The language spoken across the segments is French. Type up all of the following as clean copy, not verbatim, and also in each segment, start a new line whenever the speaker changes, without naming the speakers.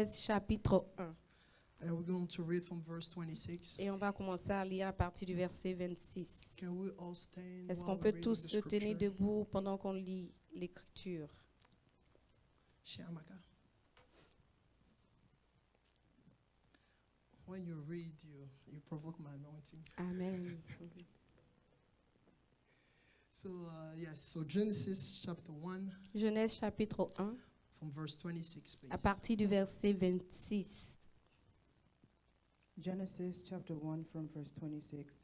Chapitre 1.
And we're going to read from verse 26.
Et on va commencer à lire à partir du verset 26.
Can we all stand
Est-ce
while
qu'on
we're
peut
reading
tous
the
se tenir
scripture?
debout pendant qu'on lit l'écriture?
Shamaka. When you read, you provoke my anointing.
Amen.
So, so Genesis chapter 1
Genèse chapitre 1,
from verse 26,
à
please.
partir du verset 26.
Genesis chapter 1 from verse 26.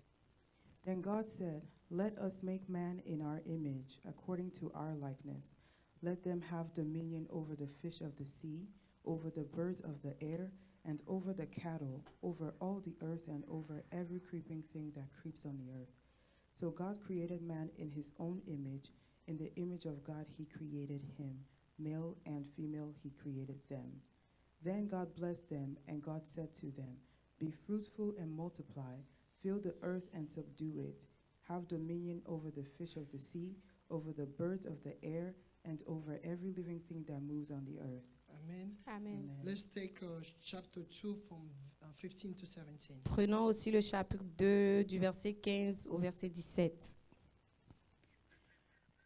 Then God said, "Let us make man in our image, according to our likeness. Let them have dominion over the fish of the sea, over the birds of the air, and over the cattle, over all the earth, and over every creeping thing that creeps on the earth." So God created man in his own image. In the image of God he created him. Male and female he created them. Then God blessed them, and God said to them, "Be fruitful and multiply, fill the earth and subdue it. Have dominion over the fish of the sea, over the birds of the air, and over every living thing that moves on the earth."
Amen.
Amen.
Amen.
Let's take chapter 2 from 15 to 17.
Prenons aussi le chapitre 2 du verset 15 au verset 17.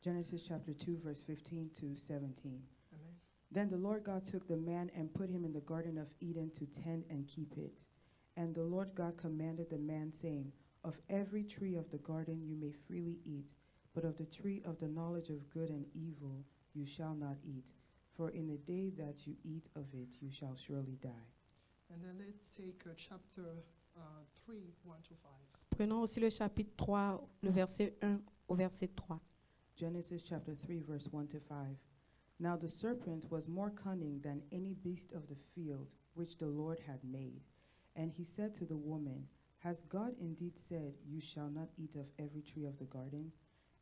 Genesis chapter 2, verse 15 to 17.
Amen.
Then the Lord God took the man and put him in the Garden of Eden to tend and keep it. And the Lord God commanded the man, saying, "Of every tree of the garden you may freely eat, but of the tree of the knowledge of good and evil you shall not eat. For in the day that you eat of it, you shall surely die."
And then let's take chapter 3, 1 to 5.
Prenons aussi le chapitre 3, le verset 1 au verset 3.
Genesis chapter 3, verse 1 to 5. Now the serpent was more cunning than any beast of the field which the Lord had made. And he said to the woman, "Has God indeed said, you shall not eat of every tree of the garden?"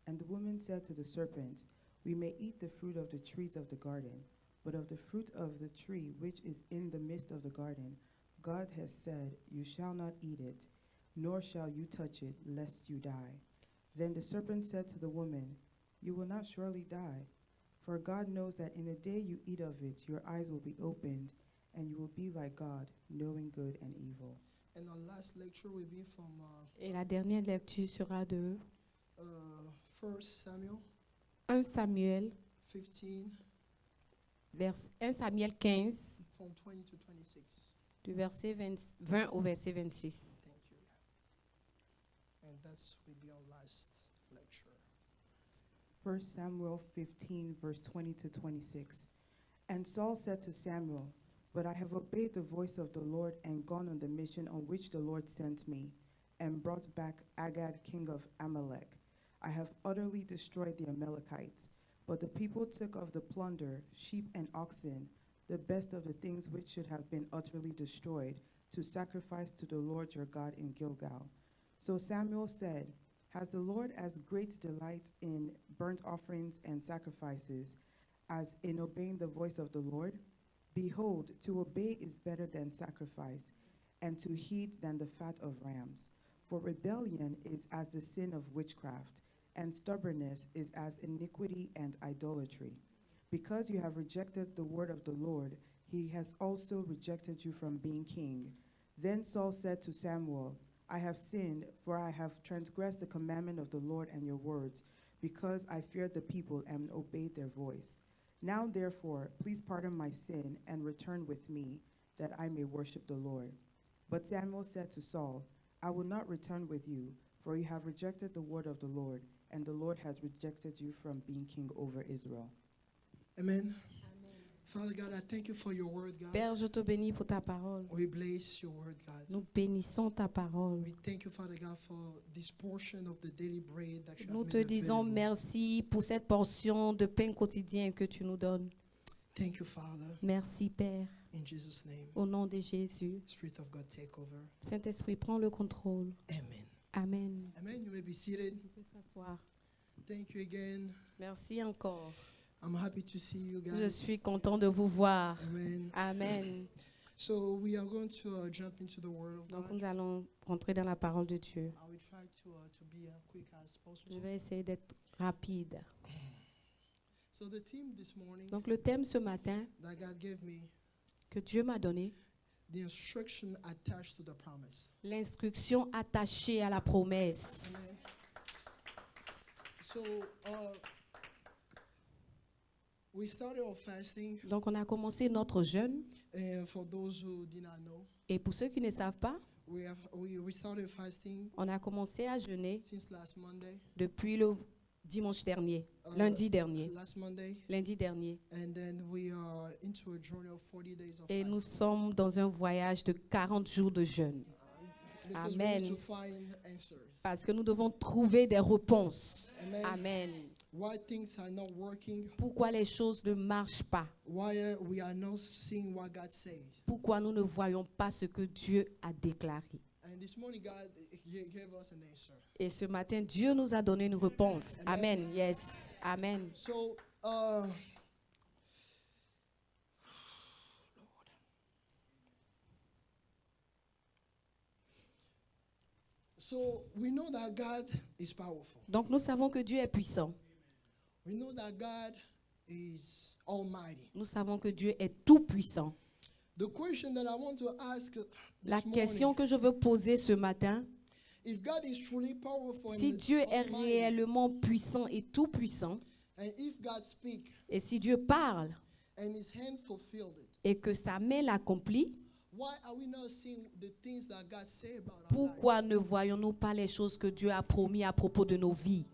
And the woman said to the serpent, "We may eat the fruit of the trees of the garden, but of the fruit of the tree which is in the midst of the garden, God has said, you shall not eat it, nor shall you touch it, lest you die." Then the serpent said to the woman, "You will not surely die, for God knows that in the day you eat of it, your eyes will be opened, and you will be like God, knowing good and evil."
And our last lecture will be from
Et la dernière lecture sera de
1 Samuel
1 Samuel,
15
1 Samuel 15,
from 20 to 26.
du verset 20 au verset 26.
Thank you. And that will be our last lecture.
1 Samuel 15, verse 20 to 26. And Saul said to Samuel, "But I have obeyed the voice of the Lord and gone on the mission on which the Lord sent me, and brought back Agag, king of Amalek. I have utterly destroyed the Amalekites. But the people took of the plunder, sheep and oxen, the best of the things which should have been utterly destroyed, to sacrifice to the Lord your God in Gilgal." So Samuel said, "Has the Lord as great delight in burnt offerings and sacrifices as in obeying the voice of the Lord? Behold, to obey is better than sacrifice, and to heed than the fat of rams. For rebellion is as the sin of witchcraft, and stubbornness is as iniquity and idolatry. Because you have rejected the word of the Lord, he has also rejected you from being king." Then Saul said to Samuel, "I have sinned, for I have transgressed the commandment of the Lord and your words, because I feared the people and obeyed their voice. Now therefore, please pardon my sin and return with me, that I may worship the Lord." But Samuel said to Saul, "I will not return with you, for you have rejected the word of the Lord, and the Lord has rejected you from being king over Israel."
Amen. Father God, I thank you for your word, God.
Père, je te bénis pour ta parole.
We bless your word, God.
Nous bénissons ta parole.
We thank you, Father God, for this portion of the daily bread that you
Nous
have
te
made
disons
available.
merci pour cette portion de pain quotidien que tu nous donnes.
Thank you, Father.
Merci, Père.
In Jesus' name,
Au nom de Jésus.
Spirit of God, take over.
Saint-Esprit, prends le contrôle.
Amen.
Amen.
Amen. You may be seated.
Tu peux s'asseoir.
Thank you again.
Merci encore.
I'm happy to see you
Je
guys.
suis content de vous voir.
Amen.
Amen.
So we are going to jump into the Word of
Donc
God.
nous allons rentrer dans la parole de Dieu.
I will try to be quick as
Je
possible.
vais essayer d'être rapide.
So the theme this morning
Donc le thème ce matin
that God gave me
que Dieu m'a donné,
the instruction attached to the promise.
l'instruction attachée à la promesse.
Amen. So, we started our fasting,
Donc, on a commencé notre jeûne.
and for those who did not know,
Et pour ceux qui ne savent pas,
we started fasting
on a commencé à jeûner
since last Monday.
depuis le dimanche dernier, lundi dernier.
Last Monday,
Lundi dernier.
and then we are into a journey of 40 days of
Et nous
fasting.
sommes dans un voyage de 40 jours de jeûne.
Because
Amen.
we need to find answers.
Parce que nous devons trouver des réponses.
Amen.
Amen.
Why things are not working,
Pourquoi les choses ne marchent pas?
why we are not seeing what God says.
Pourquoi nous ne voyons pas ce que Dieu a déclaré?
And this morning, God gave us an answer.
Et ce matin, Dieu nous a donné une réponse.
Amen.
Amen. Yes. Amen.
So, so we know that God is powerful.
Donc nous savons que Dieu est puissant.
We know that God is almighty.
Nous savons que Dieu est tout puissant.
The question that I want to ask
La
this
question
morning,
que je veux poser ce matin,
if God is truly powerful
si
and
Dieu est
almighty,
réellement puissant et tout puissant,
and if God speak
et si Dieu parle
and His hand fulfilled it,
et que sa main l'accomplit,
why are we not seeing the things that God say about our
pourquoi
lives?
ne voyons-nous pas les choses que Dieu a promis à propos de nos vies?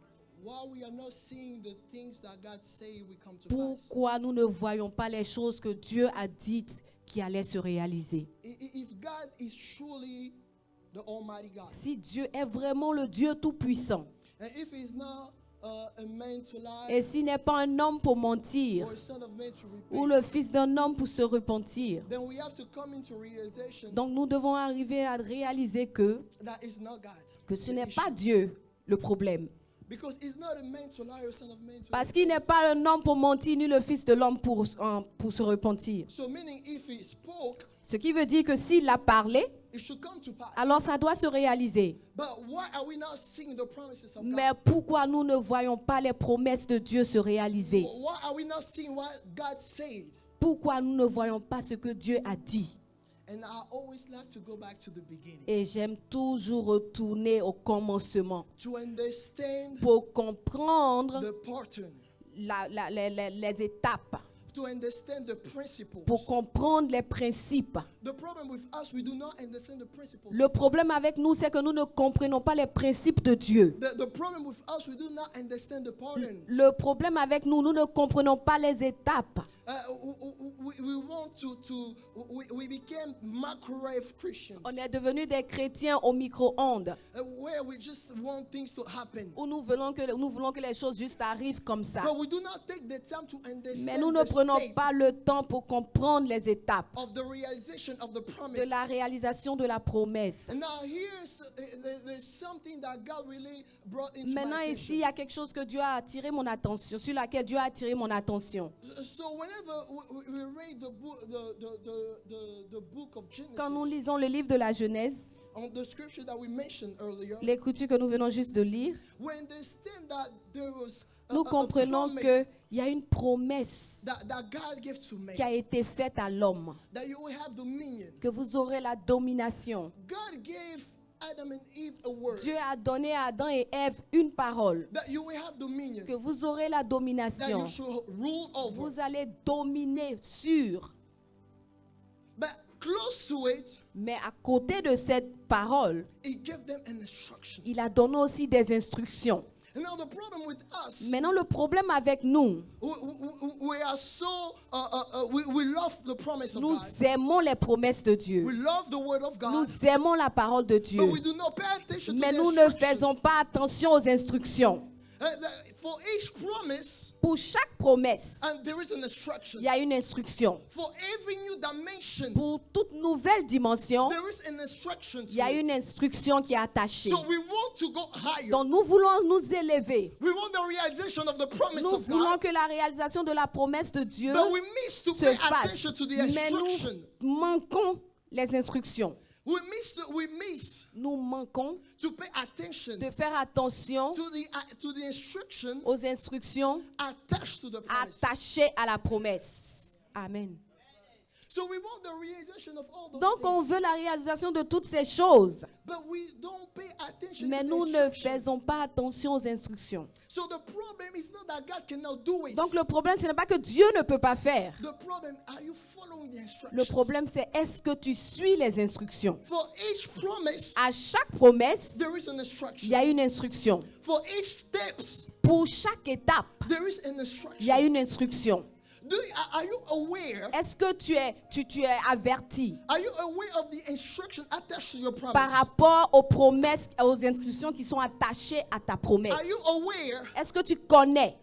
Why we are not seeing the things that God say will come to pass?
Pourquoi nous ne voyons pas les choses que Dieu a dites qui allaient se réaliser?
If God is truly the Almighty God,
Si Dieu est vraiment le Dieu tout-puissant,
and if He's not a man to
et
lie
s'il n'est pas un homme pour mentir,
or a son of man to
ou
repent,
le fils d'un homme pour se repentir,
then we have to come into realization
donc nous devons arriver à réaliser
that it's not God.
que ce
the
n'est pas
issue.
Dieu le problème.
Because He's not a man to lie or son of man to
Parce qu'il n'est
repent.
pas un homme pour mentir, ni le fils de l'homme pour se repentir.
So meaning if He spoke,
Ce qui veut dire que s'il a parlé,
it should come to pass.
alors ça doit se réaliser.
But why are we not seeing the promises of
Mais
God?
pourquoi nous ne voyons pas les promesses de Dieu se réaliser?
Why are we not seeing what God said?
Pourquoi nous ne voyons pas ce que Dieu a dit?
And I always like to go back to the beginning
Et j'aime toujours retourner au commencement
to understand
pour comprendre
the pattern,
les étapes,
to understand the principles.
pour comprendre les principes.
The problem with us, we do not understand the principles.
Le problème avec nous, c'est que nous ne comprenons pas les principes de Dieu.
The problem with us, we do not understand the pattern.
Le problème avec nous, nous ne comprenons pas les étapes.
We want we became microwave Christians,
On est devenus des chrétiens au micro-ondes,
where we just want things to happen.
où nous voulons que les choses juste arrivent comme ça.
But we do not take the time to
Mais
understand
nous ne
the
prenons
state
pas le temps pour comprendre les étapes
of the realization of the
de
promise.
la réalisation de la promesse.
And now there's something that God really brought into
Maintenant
my
ici, il y
attention.
a quelque chose que Dieu a attiré mon attention, sur laquelle Dieu a attiré mon attention.
So whenever we read the book of
Quand nous
Genesis,
lisons le livre de la Genèse,
on the scripture that we mentioned earlier,
l'écriture que nous venons juste de lire,
we understand that there was
nous comprenons
promise
qu'il y a une promesse
that God gave to man,
qui a été faite à l'homme,
that you will have dominion.
que vous aurez la domination.
God gave Adam and Eve a word,
Dieu a donné à Adam et Ève une parole,
that you will have dominion,
que vous aurez la
that
domination.
you should rule over.
Vous allez dominer sur.
But close to it,
Mais à côté de cette parole,
He gave them an instruction.
il a donné aussi des instructions.
And now the problem with us,
Maintenant, le problème avec nous,
we are so we love the promise of
nous
God.
aimons les promesses de Dieu.
We love the word of God,
Nous aimons la parole de Dieu.
but we do not pay attention
Mais
to
nous
the
ne
instruction.
faisons pas attention aux instructions.
For each promise,
Pour chaque promesse,
and there is an instruction.
il y a une instruction.
For every new dimension,
Pour toute nouvelle dimension,
there is an instruction
il y a
to
une
it.
instruction qui est attachée.
So we want to go higher.
Donc nous voulons nous élever.
We want the realization of the promise
Nous
of
voulons
God,
que la réalisation de la promesse de Dieu
but we miss to
se
pay
fasse.
attention to the
Mais
instruction.
nous manquons les instructions.
We miss
Nous manquons
to pay attention
de faire attention
to the instruction
aux instructions
attached to the promise.
attachées à la promesse. Amen.
So we want the realization of all those
Donc, on
things.
veut la réalisation de toutes ces choses.
But we don't pay attention
Mais
to the
nous ne
instruction.
faisons pas attention aux instructions.
So the problem is not that God cannot do it.
Donc, le problème, ce n'est pas que Dieu ne peut pas faire.
The problem, are you following the
Le
instructions?
problème, c'est est-ce que tu suis les instructions?
For each promise,
À chaque promesse,
there is an
il
instruction.
y a une instruction.
For each steps,
Pour chaque étape,
there is an
il y a
instruction.
une instruction.
Are you aware?
Est-ce que tu es averti
Are you aware of the instruction attached to your
par
promise?
rapport aux promesses, aux instructions qui sont attachées à ta promesse?
Are you aware?
Est-ce que tu connais?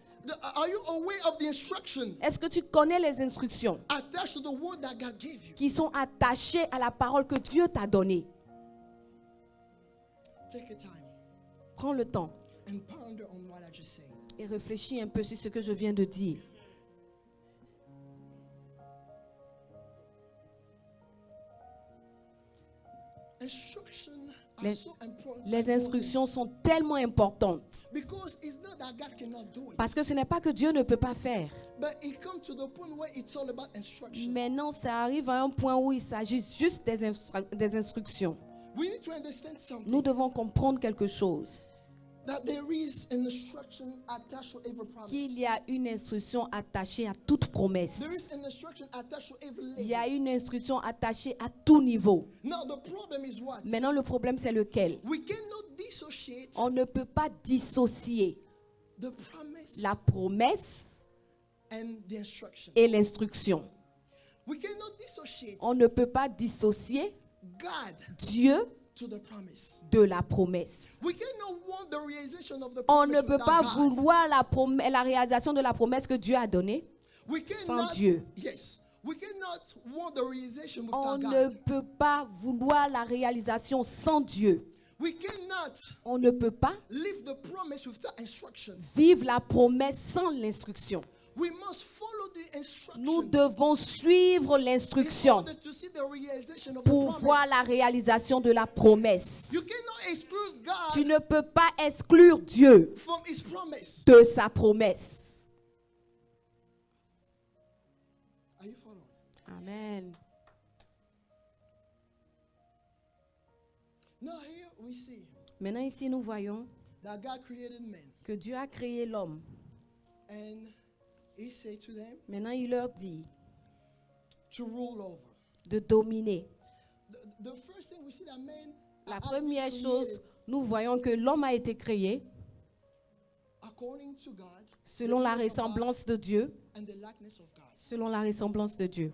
Are you aware of the instruction
Est-ce que tu connais les instructions
attached to the word that God gave you?
qui sont attachées à la parole que Dieu t'a donnée?
Take your time
Prends le temps
and ponder on what I just said.
et réfléchis un peu sur ce que je viens de dire.
Instruction are
Les-
so important.
Les instructions sont tellement importantes
Because it's not that God cannot do it.
parce que ce n'est pas que Dieu ne peut pas faire.
But it comes to the point where it's all about instruction.
Maintenant, ça arrive à un point où il s'agit juste des instructions.
We need to understand something.
Nous devons comprendre quelque chose.
That there is an instruction attached to every promise.
Qu'il y a une instruction attachée à toute promesse.
There is an instruction attached to every
Il y a
level.
une instruction attachée à tout niveau.
Now the problem is what?
Maintenant, le problème, c'est lequel?
We cannot dissociate
On ne peut pas dissocier
the promise
la promesse
and the instruction.
et l'instruction.
We cannot dissociate
On ne peut pas dissocier
God
Dieu
to the promise.
de la promesse.
We cannot want the realization of the
On
promise
ne peut
without
pas
God.
vouloir la réalisation de la promesse que Dieu a donnée.
We
sans
cannot,
Dieu.
Yes. We cannot want the realization
On
without
ne
God.
peut pas vouloir la réalisation sans Dieu.
We cannot
On ne peut pas
live the promise without instruction.
vivre la promesse sans l'instruction.
We must follow the instruction
Nous devons suivre
in
l'instruction
order to see the realization of
pour
the
voir
promise.
la réalisation de la promesse.
You cannot exclude
Tu
God
ne peux pas exclure Dieu
from His promise.
de sa promesse.
Are you following?
Amen.
Now here we see
Maintenant ici, nous voyons
that God created men,
que Dieu a créé l'homme.
and He said to them
Maintenant, il leur dit
to rule over.
de dominer.
The first thing we see that men
La
are
première
created
chose, nous voyons que l'homme a été créé
according to God,
selon la
the image of God
ressemblance de Dieu.
and the likeness of God.
Selon la ressemblance de Dieu.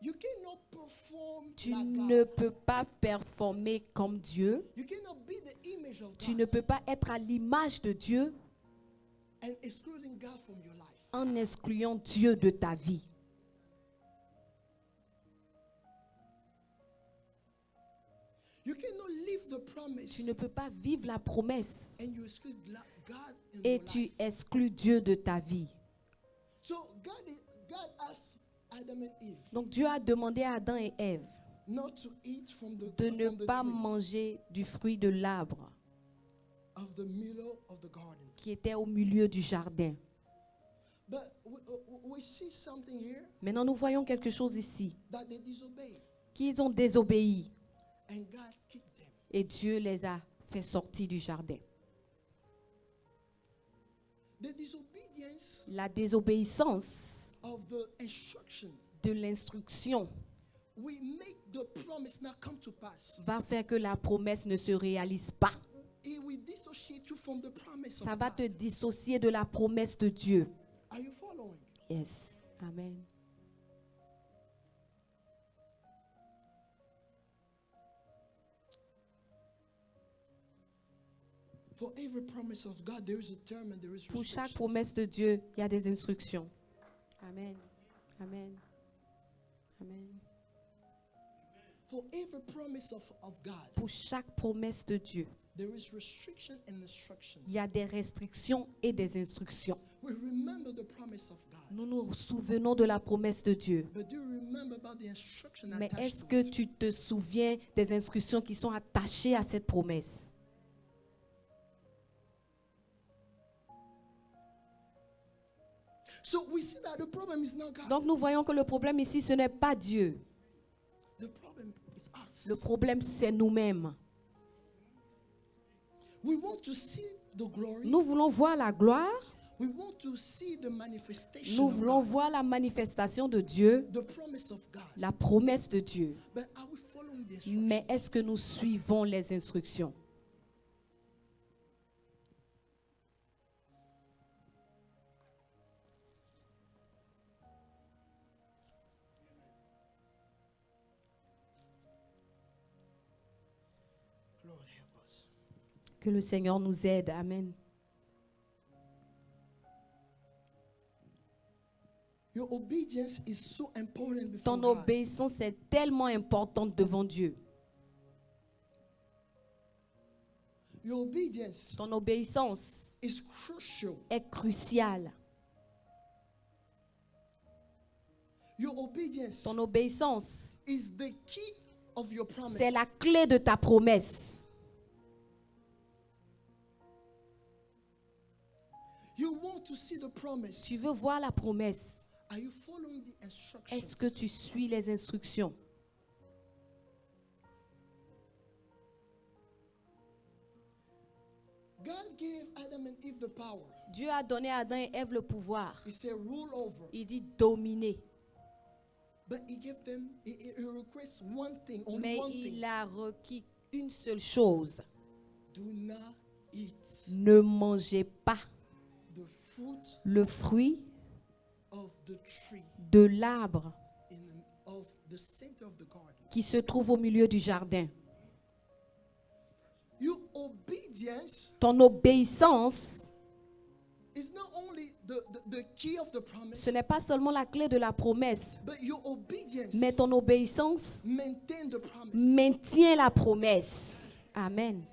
You cannot perform
Tu
like
ne
God.
peux pas performer comme Dieu.
You cannot be the image of
Tu
God
ne peux pas être à l'image de Dieu
and excluding God from your life.
en excluant Dieu de ta vie.
You cannot live the promise
Tu ne peux pas vivre la promesse
and you exclude God in
et
your
tu
life.
exclus Dieu de ta vie.
So God asked Adam and Eve
Donc Dieu a demandé à Adam et Ève
not to eat from the,
de ne
from the
pas
tree
manger du fruit de l'arbre
of the middle of the garden.
qui était au milieu du jardin.
But we see something here
Maintenant, nous voyons quelque chose ici,
that they disobeyed
qu'ils ont désobéi
and God kicked them.
et Dieu les a fait sortir du jardin.
The disobedience
La désobéissance
of the instruction
de l'instruction
we make the promise not come to pass.
va faire que la promesse ne se réalise pas.
It will dissociate you from the promise
Ça
of
va
God.
te dissocier de la promesse de Dieu.
Are you following?
Yes. Amen.
For every promise of God, there is a term and there is
Pour chaque
restrictions.
promesse de Dieu, il y a des instructions. Amen. Amen. Amen.
For every promise of God,
Pour chaque promesse de Dieu,
there is restriction and instructions.
il y a des restrictions et des instructions.
We remember the promise of God.
Nous nous souvenons de la promesse de Dieu.
But do you remember about the instruction
Mais
attached
est-ce
to
que
it?
tu te souviens des instructions qui sont attachées à cette promesse?
So we see that the problem is not God.
Donc nous voyons que le problème ici, ce n'est pas Dieu.
The problem is us.
Le problème, c'est nous-mêmes.
We want to see the glory.
Nous voulons voir la gloire.
We want to see the manifestation
Nous
of
voulons
God,
voir la manifestation de Dieu,
the promise of God.
la promesse de Dieu.
But are we following the
Mais
instructions?
est-ce que nous suivons les instructions?
Lord, help us.
Que le Seigneur nous aide. Amen.
Your obedience is so important before
Ton
God.
obéissance est tellement importante devant Dieu.
Your obedience
Ton obéissance
is crucial.
est cruciale.
Your obedience
Ton obéissance,
is the key of your promise.
c'est la clé de ta promesse.
You want to see the promise.
Tu veux voir la promesse.
Are you following the instructions?
Est-ce que tu suis les instructions?
God gave Adam and Eve the power.
Dieu a donné à Adam et Ève le pouvoir.
He said, rule over.
Il dit dominer.
But he gave them, he requests one thing, only
Mais
one
il
thing.
a requis une seule chose.
Do not eat
Ne mangez pas
the fruit
le fruit
of the tree
de l'arbre
of the center of the garden.
qui se trouve au milieu du jardin.
Your obedience
Ton obéissance,
is not only the key of the promise,
ce n'est pas seulement la clé de la promesse,
but your obedience
mais ton obéissance
maintain the promise.
maintient la promesse. Amen.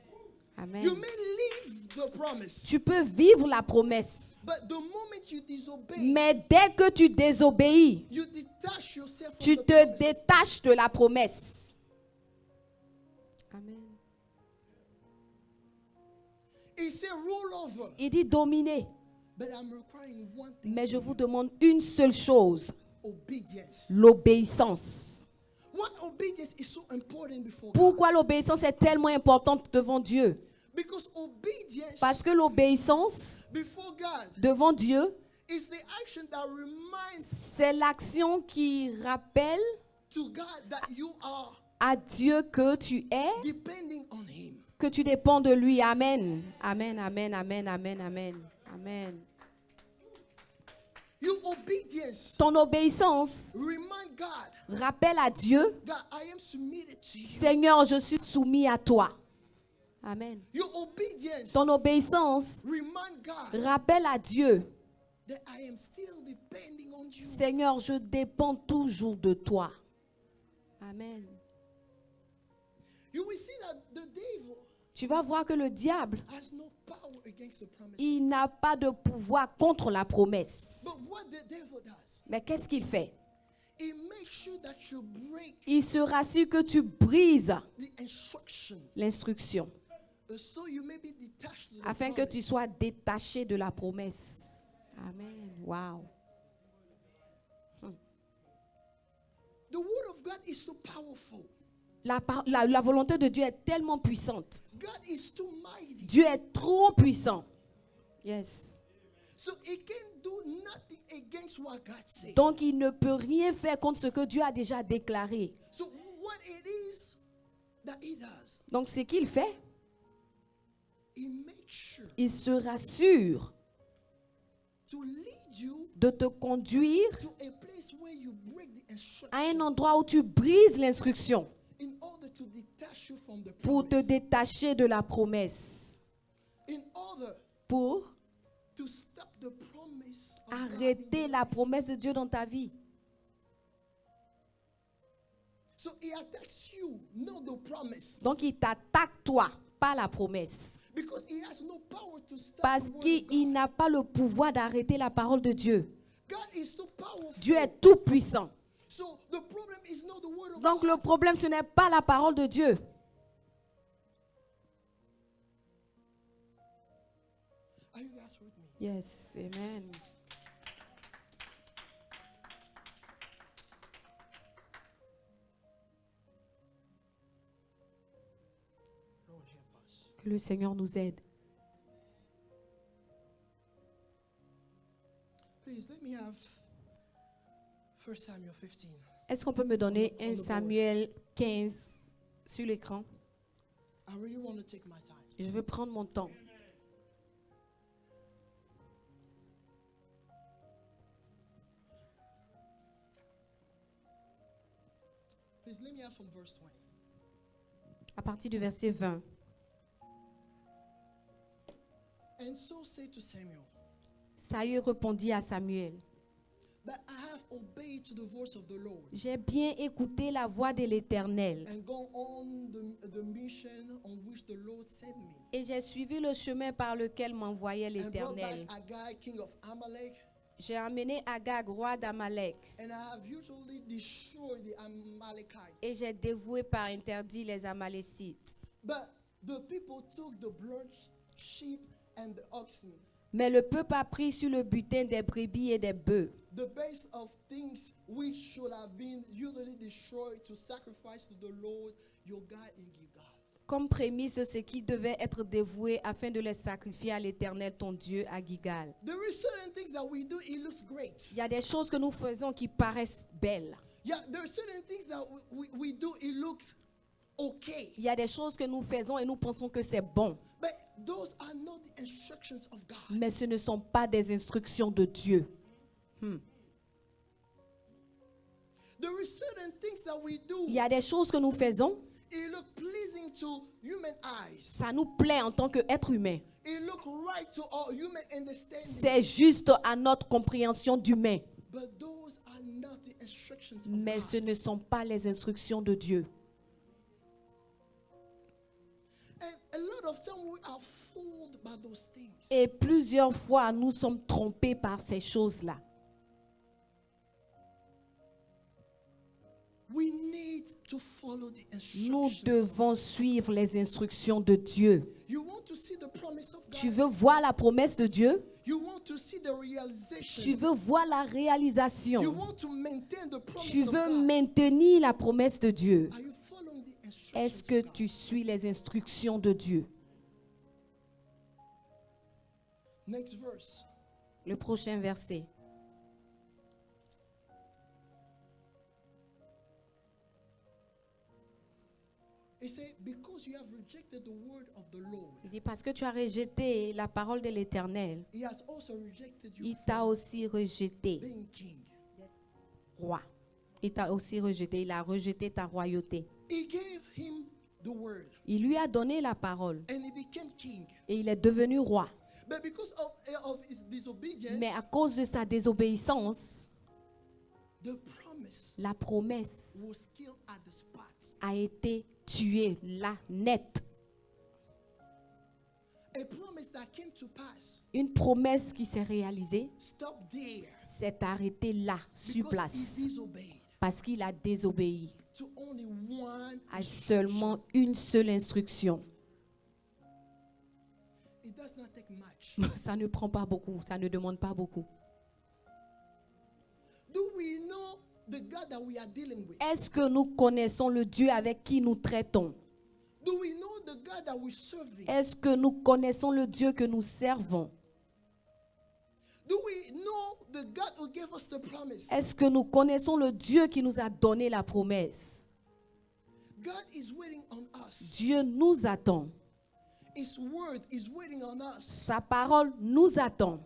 Amen.
You may leave the promise,
Tu peux vivre la promesse,
but the moment you disobey,
mais dès que tu désobéis,
you detach yourself from
tu
the
te
promise.
détaches de la promesse. Amen.
He said, rule over,
Il dit dominer,
but I'm requiring one thing.
mais je
from
vous
you.
demande une seule chose,
Obedience.
l'obéissance.
Why obedience is so important before God?
Pourquoi l'obéissance est tellement importante devant Dieu?
Because obedience
Parce que l'obéissance
before God
devant Dieu,
is the action that reminds
c'est l'action qui rappelle
to God that you are
à Dieu que tu es,
depending on Him.
que tu dépends de lui. Amen. Amen, amen, amen, amen, amen. Amen.
Your obedience
Ton obéissance
remind God
rappelle à Dieu,
that I am submitted to you.
Seigneur, je suis soumis à toi. Amen.
Your obedience
Ton obéissance
remind God
rappelle à Dieu,
that I am still depending on you.
Seigneur, je dépends toujours de toi. Amen.
You will see that the devil
Tu vas voir que le diable,
has no power against the promise.
il n'a pas de pouvoir contre la promesse.
But what the devil does,
Mais qu'est-ce qu'il fait?
he makes sure that you break
Il se rassure que tu brises
the instruction,
l'instruction
so you may be detached to the
afin que tu
promise.
sois détaché de la promesse. Amen. Wow.
The word of God is too powerful.
La volonté de Dieu est tellement puissante.
God is too mighty.
Dieu est trop puissant. Yes.
So he can do nothing against what God said.
Donc il ne peut rien faire contre ce que Dieu a déjà déclaré.
So what it is that he does,
Donc ce qu'il fait,
he makes sure
il se rassure
to lead you
de te conduire
to a place where you break the
à un
instruction
endroit où tu brises l'instruction
in order to detach you from the
pour te
promise.
détacher de la promesse,
In order
pour
to stop the promise of God in
arrêter
your
la
life.
promesse de Dieu dans ta vie.
So he attacks you, not the promise.
Donc il t'attaque toi, pas la promesse.
Because he has no power to stop
Parce
the word of
qu'il
God.
n'a pas le pouvoir d'arrêter la parole de Dieu.
God is too powerful.
Dieu est tout puissant.
So the problem is not the word of
Donc
God.
le problème, ce n'est pas la parole de Dieu.
Are you guys with me?
Yes, amen. Que le Seigneur nous aide.
Please let me have 1 Samuel 15.
Est-ce qu'on peut me donner
On
1
the board.
Samuel 15 sur l'écran?
I really want to take my time.
Je veux prendre mon temps.
Please let me have from verse 20.
À partir du verset 20.
And Saul said to Samuel,
Saül répondit à Samuel,
But I have obeyed to the voice of the Lord
j'ai bien écouté la voix de l'Éternel
and gone on the mission on which the Lord sent me.
et j'ai suivi le chemin par lequel m'envoyait
And brought back
l'Éternel.
Agag, king of Amalek,
J'ai amené Agag, roi d'Amalek,
and I have usually destroyed the Amalekites.
et j'ai dévoué par interdit les Amalécites.
But the people took the blood sheep and the oxen,
Mais le peuple a pris sur le butin des brebis et des bœufs,
the base of things which should have been usually destroyed to sacrifice to the Lord your God in Gilgal.
comme prémisse de ce qui devait être dévoué afin de les sacrifier à l'Éternel ton Dieu à Gilgal.
There is certain things that we do, it looks great.
Il y a des choses que nous faisons qui paraissent belles.
Yeah, there are certain things that we do, it looks okay.
Il y a des choses que nous faisons et nous pensons que c'est bon.
But those are not the instructions of God.
Mais ce ne sont pas des instructions de Dieu.
There are certain things that we do,
Il y a des choses que nous faisons,
it look pleasing to human eyes.
ça nous plaît en tant qu'être humain.
It look right to our human understanding.
C'est juste à notre compréhension d'humain.
But those are not the instructions of
Mais
God.
ce ne sont pas les instructions de Dieu.
And a lot of time we are fooled by those things.
Et plusieurs fois, nous sommes trompés par ces choses-là.
We need to follow the
Nous
instructions.
devons suivre les instructions de Dieu.
You want to see the promise of
Tu
God.
veux voir la promesse de Dieu?
You want to see the realization.
Tu veux voir la
You
réalisation?
want to maintain the promise
Tu
of
veux
God.
maintenir la promesse de Dieu?
Are you following the instructions
Est-ce que
of God?
tu suis les instructions de Dieu?
Next verse.
Le prochain verset.
It says, because you have rejected the word of the Lord,
Il dit, parce que tu as rejeté la parole de l'Éternel,
he has also rejected you
il t'a
from
aussi rejeté,
being king.
roi. Il t'a aussi rejeté, il a rejeté ta royauté.
He gave him the word
Il lui a donné la parole
and he became king.
et il est devenu roi.
But because of his disobedience,
Mais à cause de sa désobéissance,
the promise
la promesse
was killed at the spot.
a été tuée là, net.
A promise that came to pass
Une promesse qui s'est réalisée
stopped there
s'est arrêtée là, sur
because he
place,
disobeyed
parce qu'il a désobéi
to only one
à
instruction.
seulement une seule instruction.
It does not take much.
Ça ne prend pas beaucoup, ça ne demande pas beaucoup.
Do we know the God that we are dealing with?
Est-ce que nous connaissons le Dieu avec qui nous traitons?
Do we know the God that we serve?
Est-ce que nous connaissons le Dieu que nous servons?
Do we know the God who gave us the promise?
Est-ce que nous connaissons le Dieu qui nous a donné la promesse?
God is waiting on us.
Dieu nous attend.
His word is waiting on us.
Sa parole nous attend.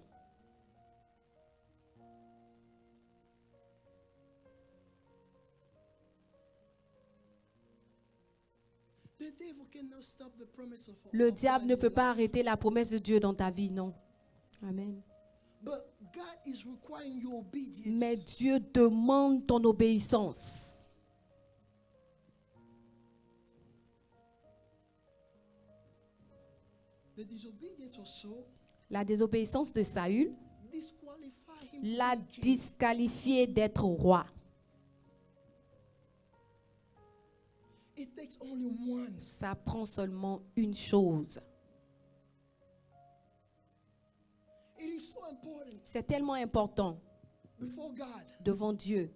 The devil cannot stop the promise of
Le
of
diable
God
ne
in
peut
your
pas
life.
arrêter la promesse de Dieu dans ta vie, non. Amen.
But God is requiring your obedience.
Mais Dieu demande ton obéissance.
The disobedience of Saul
La désobéissance de Saül
disqualify him from
l'a
being king.
disqualifié d'être roi.
It takes only one.
Ça prend seulement une chose.
It is so important
C'est tellement important
before God
devant Dieu.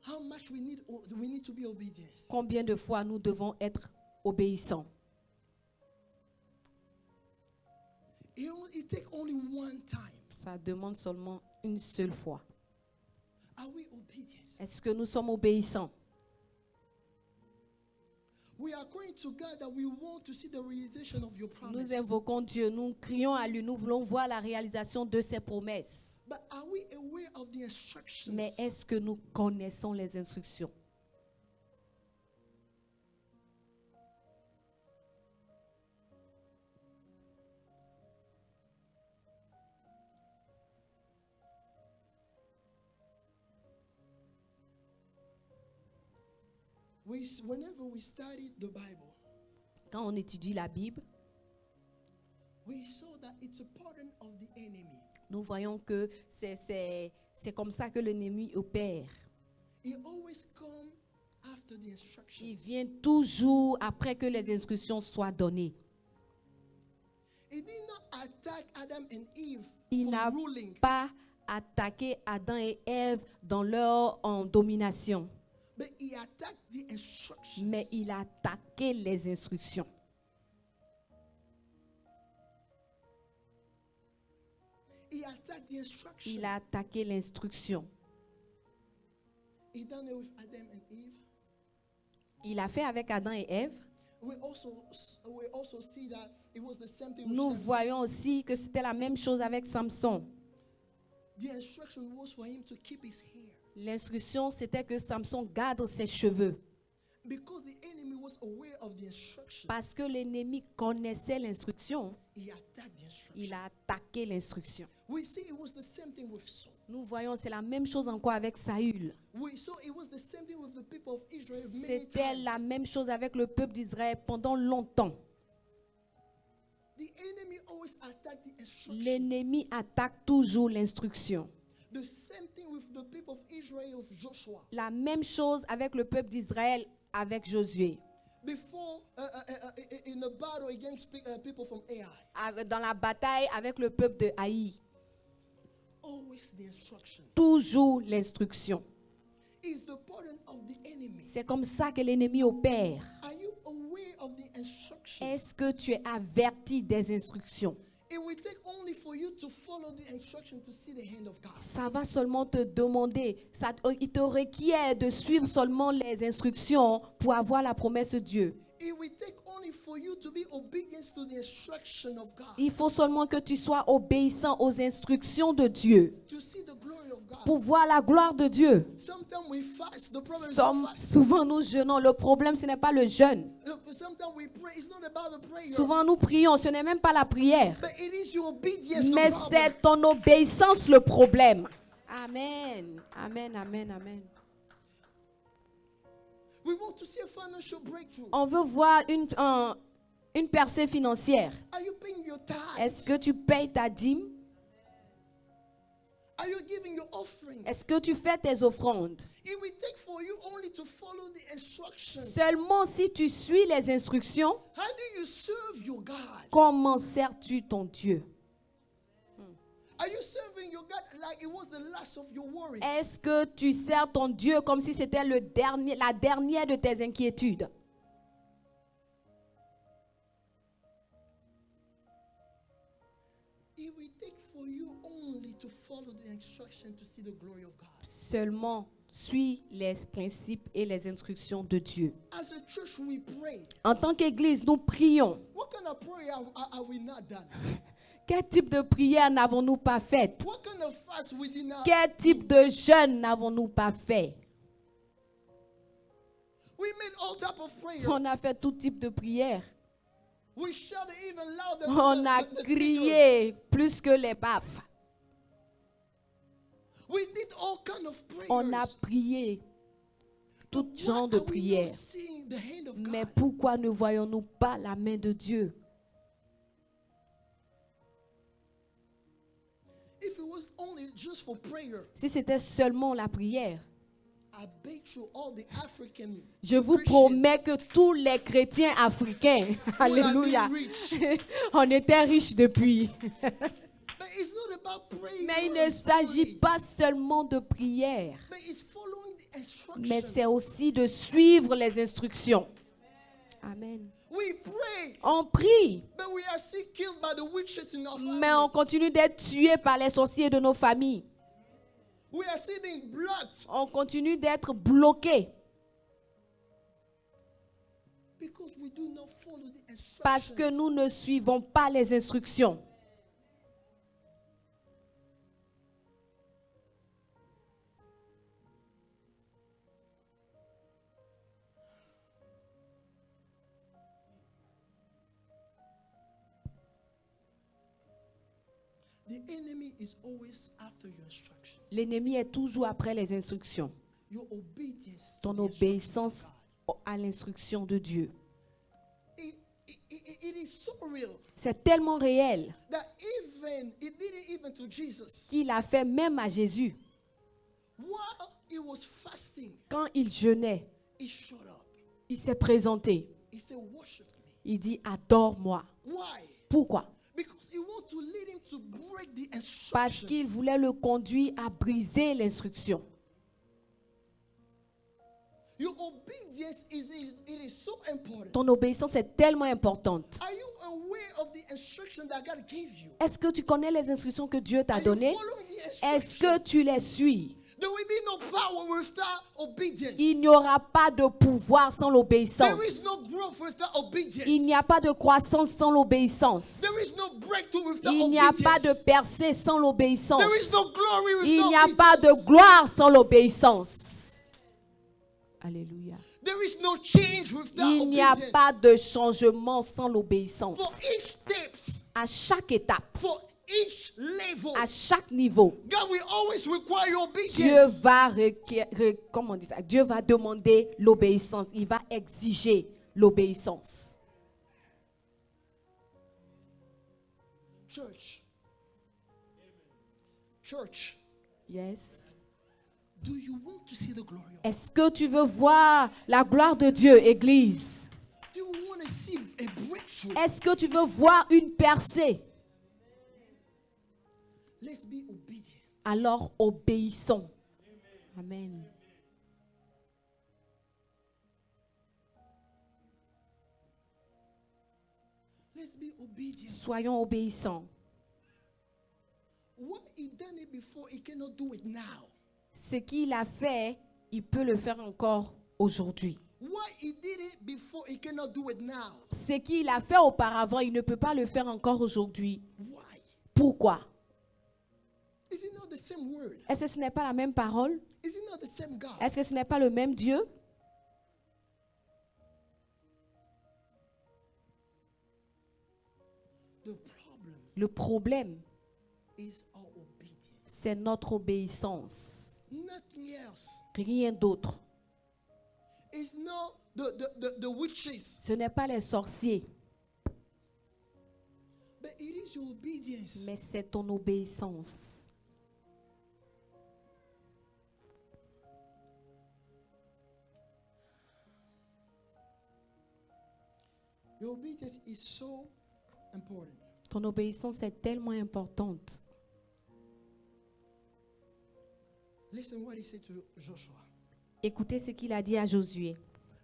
how much we need to be obedient.
Combien de fois nous devons être obéissants.
It takes only one time.
Ça demande seulement une seule fois.
Are we obedient?
Est-ce que nous sommes obéissants?
We are going to God that we want to see the realization of your promise.
Nous invoquons Dieu, nous crions à lui, nous voulons voir la réalisation de ses promesses.
But are we aware of the instructions?
Mais est-ce que nous connaissons les instructions?
Whenever we studied the Bible,
Quand on étudie la Bible,
we saw that it's a pattern of the enemy.
nous voyons que c'est comme ça que l'ennemi opère.
He always comes after the instructions.
Il vient toujours après que les instructions soient données.
He did not attack Adam and Eve
Il
for
n'a
ruling.
pas attaqué Adam et Ève dans leur domination,
But he attacked the instructions.
mais il a attaqué les instructions.
He attacked the instructions.
Il a attaqué l'instruction.
He done it with Adam and Eve.
Il a fait avec Adam et Ève.
We also see that it was the same thing with
Nous
Samson.
voyons aussi que c'était la même chose avec Samson.
The instruction was for him to keep his hair.
L'instruction, c'était que Samson garde ses cheveux.
Because the enemy was aware of the instruction,
Parce que l'ennemi connaissait l'instruction,
he attacked the instruction.
il a attaqué l'instruction.
We see it was the same thing with Saul.
Nous voyons, c'est la même chose encore avec Saül.
We saw it was the same thing with the people of Israel many
C'était
times.
la même chose avec le peuple d'Israël pendant longtemps.
The enemy always attacked the instruction.
L'ennemi attaque toujours l'instruction.
The same thing with the people of Israel of Joshua.
La même chose avec le peuple d'Israël avec Josué.
Before, in a battle against people from Ai,
Dans la bataille avec le peuple de Haï.
always the instruction
Toujours l'instruction.
is the pattern of the enemy.
C'est comme ça que l'ennemi opère.
Are you aware of the instruction?
Est-ce que tu es averti des instructions?
It will take only for you to follow the instruction to see the hand of God.
Ça va seulement te demander, il te requiert de suivre seulement les instructions pour avoir la promesse de Dieu.
It will take only for you to be obedient to the instruction of God
Il faut seulement que tu sois obéissant aux instructions de Dieu
to see the glory of God.
pour voir la gloire de Dieu.
Sometimes we fast. The problem is not fast.
Souvent nous jeûnons. Le problème, ce n'est pas le jeûne.
Look, sometimes we pray. It's not about the prayer,
Souvent nous prions, ce n'est même pas la prière.
but it is your obedience.
Mais
the problem.
c'est ton obéissance le problème. Amen. Amen, amen, amen.
We want to see a financial breakthrough.
On veut voir une percée financière.
Are you paying your tithes?
Est-ce que tu payes ta dîme?
Are you giving your offering?
Est-ce que tu fais tes offrandes?
It will take for you only to follow the instructions.
Seulement si tu suis les instructions,
How do you serve your God?
comment sers-tu ton Dieu?
Are you serving your God like it was the last of your worries?
Est-ce que tu sers ton Dieu comme si c'était la dernière de tes inquiétudes?
It will take for you only to follow the instruction to see the glory of God.
Seulement suis les principes et les instructions de Dieu.
As a church, we pray.
En tant qu'Église, nous prions.
What kind of prayer are we not done?
Quel type de prière n'avons-nous pas faite?
What kind of fast we did not?
Quel type de jeûne n'avons-nous pas fait?
We made all type of prayer.
On a fait tout type de prière.
We shouted even louder.
On a
the speakers.
crié plus que les baffes.
We did all kind of prayers.
On a prié tout
But why
genre de
are we not
prières.
seeing the hand of
Mais
God?
pourquoi ne voyons-nous pas la main de Dieu?
If it was only just for prayer,
Si c'était seulement la prière,
I bet you all the African
je vous
Christians
promets que tous les chrétiens africains,
would have been
alléluia,
rich.
on était riches depuis.
But it's not about praying.
Mais il ne s'agit pas seulement de prière,
But it's following the instructions.
mais c'est aussi de suivre les instructions. Amen.
We pray,
On prie,
but we are still killed by the witches in our
mais
family.
on continue d'être tués par les sorciers de nos familles.
We are still being blocked
On continue d'être bloqués
because we do not follow the
parce que
instructions.
nous ne suivons pas les instructions.
The enemy is always after your instructions.
L'ennemi est toujours après les instructions.
Your obedience to
Ton
the instructions
obéissance
of God.
à l'instruction de Dieu.
It is so real
C'est tellement réel
that even it didn't even to Jesus.
qu'il a fait même à Jésus.
While he was fasting,
Quand il jeûnait,
he showed up.
il s'est présenté.
He said, "Worship me."
Il dit, adore-moi.
Why?
Pourquoi?
Because he want to lead him to break the
Parce
instructions.
qu'il voulait le conduire à briser l'instruction.
Your obedience it is so important.
Ton obéissance est tellement importante.
Are you aware of the instruction that God gave you?
Est-ce que tu connais les instructions que Dieu t'a
Are you
données?
following the
Est-ce que
instructions?
tu les suis?
There will be no power without obedience.
Il n'y aura pas de pouvoir sans l'obéissance.
There is no growth without obedience.
Il n'y a pas de croissance sans l'obéissance.
There is no breakthrough without
Il n'y a pas de
obedience.
percée sans l'obéissance.
There is no glory
Il
without
n'y a pas de
obedience.
gloire sans l'obéissance. Alléluia.
There is no change without
Il n'y a
obedience.
pas de changement sans l'obéissance.
For each steps,
À chaque étape,
for each level,
à chaque niveau,
God will always require your
Dieu
obedience.
va, comment on dit ça? Dieu va demander l'obéissance. Il va exiger l'obéissance.
Church. Church.
Yes.
Do you want to see the glory of God?
Est-ce que tu veux voir la gloire de Dieu, Église?
Do you want to see a breakthrough?
Est-ce que tu veux voir une percée?
Let's be obedient.
Alors obéissons. Amen.
Let's be obedient.
Soyons obéissants.
What he done it before, he cannot do it now.
Ce qu'il a fait, il peut le faire encore aujourd'hui.
What he did it before, he cannot do it now.
Ce qu'il a fait auparavant, il ne peut pas le faire encore aujourd'hui.
Why?
Pourquoi?
Is it not the same word?
Est-ce que ce n'est pas la même parole?
Is it not the same God?
Est-ce que ce n'est pas le même Dieu?
The problem
Le problème,
is our obedience.
c'est notre obéissance.
Nothing else.
Rien d'autre.
It's not the witches,
Ce n'est pas les sorciers,
but it is your obedience.
mais c'est ton obéissance.
Your obedience is so important.
Ton obéissance est tellement importante.
Listen what he said to Joshua.
Écoutez ce qu'il a dit à Josué.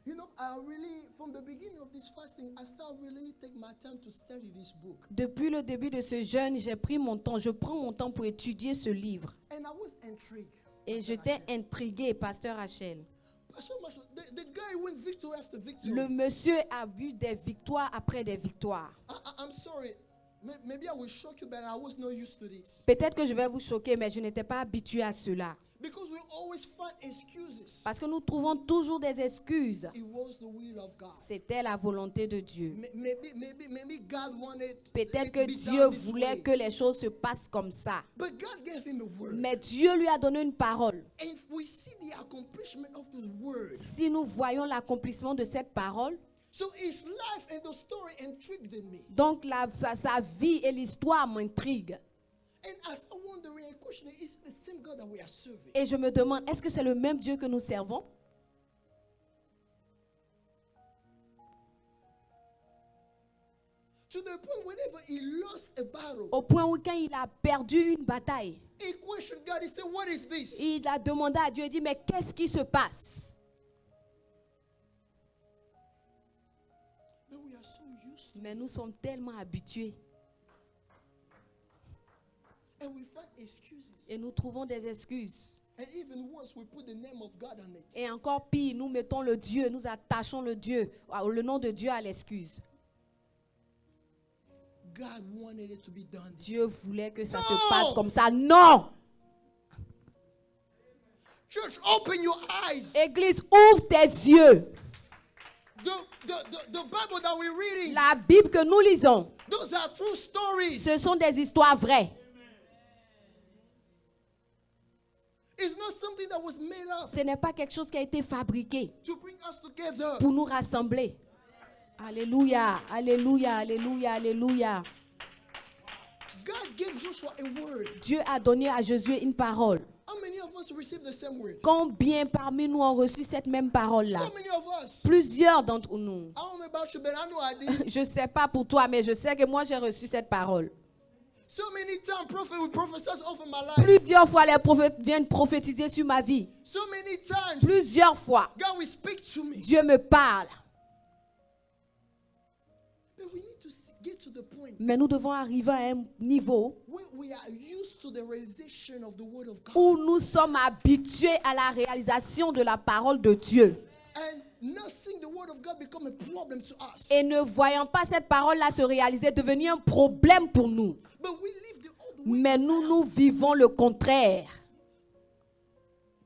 You know, I really, from the beginning of this fasting, I start really take my time to study this book.
Depuis le début de ce jeûne, je prends mon temps pour étudier ce livre.
And I was intrigued.
Et
Pastor
j'étais
Rachel.
intriguée, pasteur Rachel.
Pastor Marshall, the guy went victory after victory.
Le monsieur a vu des victoires après des victoires.
I'm sorry. Maybe I will shock you, but I was not used to this.
Peut-être que je vais vous choquer, mais je n'étais pas habituée à cela.
Because we always find excuses.
Parce que nous trouvons toujours des excuses.
It was the will of God.
C'était la volonté de Dieu.
Maybe God wanted
Peut-être
it
que
to be
Dieu
done this
voulait
way.
que les choses se passent comme ça.
But God gave him a word.
Mais Dieu lui a donné une parole.
And if we see the accomplishment of the word.
Si nous voyons l'accomplissement de cette parole,
So his life and the story intrigued me.
donc sa vie et l'histoire m'intriguent.
And as I'm wondering, a question is the same God that we are serving.
Et je me demande, est-ce que c'est le même Dieu que nous servons?
To the point whenever he lost a battle,
Au point où quand il a perdu une bataille,
he questioned God. He said, "What is this?"
il a demandé à Dieu, il dit, mais qu'est-ce qui se passe?
are so used to
Mais nous
it.
sommes tellement habitués
And we find excuses.
et nous trouvons des excuses.
And even worse, we put the name of God on it.
Et encore pire, nous mettons le Dieu, nous attachons le nom de Dieu à l'excuse.
God wanted it to be done.
Dieu voulait que ça
Non!
se passe comme ça. Non!
Church, open your eyes.
Église, ouvre tes yeux.
The Bible that we're reading,
La Bible que nous lisons,
those are true stories.
ce sont des histoires vraies.
It's not something that was made up
Ce n'est pas quelque chose qui a été fabriqué
to bring us together.
pour nous rassembler. Alléluia, alléluia, alléluia, alléluia.
God gave Joshua a word.
Dieu a donné à Josué une parole.
How many of us received the same word?
Combien parmi nous ont reçu cette même parole-là?
So many of us.
Plusieurs d'entre nous.
I don't know about you, but I know I did.
Je ne sais pas pour toi, mais je sais que moi j'ai reçu cette parole.
So many times, prophet will prophesy over my life.
Plusieurs fois, les prophètes viennent prophétiser sur ma vie.
So many times,
Plusieurs fois,
God will speak to me.
Dieu me parle.
But we need to get to the point
Mais nous devons arriver à un niveau
where we are used to the realization of the word of God.
où nous sommes habitués à la réalisation de la parole de Dieu.
And not seeing the word of God become a problem to us.
Et ne voyant pas cette parole-là se réaliser, devenir un problème pour nous.
But we live the other way.
Mais nous vivons le contraire.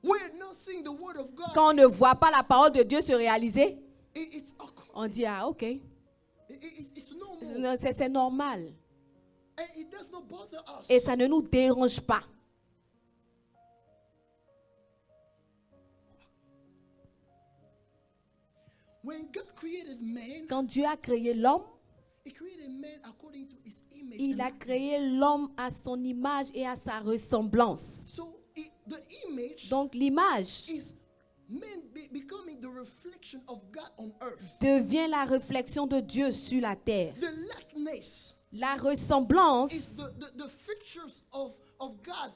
We're not seeing the word of God.
Quand on ne voit pas la parole de Dieu se réaliser,
It's awkward.
on dit, ah ok,
It's normal.
c'est normal.
And it does not bother us.
Et ça ne nous dérange pas.
When God created man,
Quand Dieu a créé l'homme,
He created man according to His image.
il
and
a
likeness.
créé l'homme à son image et à sa ressemblance.
So the image
Donc l'image
is man becoming the reflection of God on earth.
devient la réflexion de Dieu sur la terre.
The likeness
La ressemblance,
is the features of God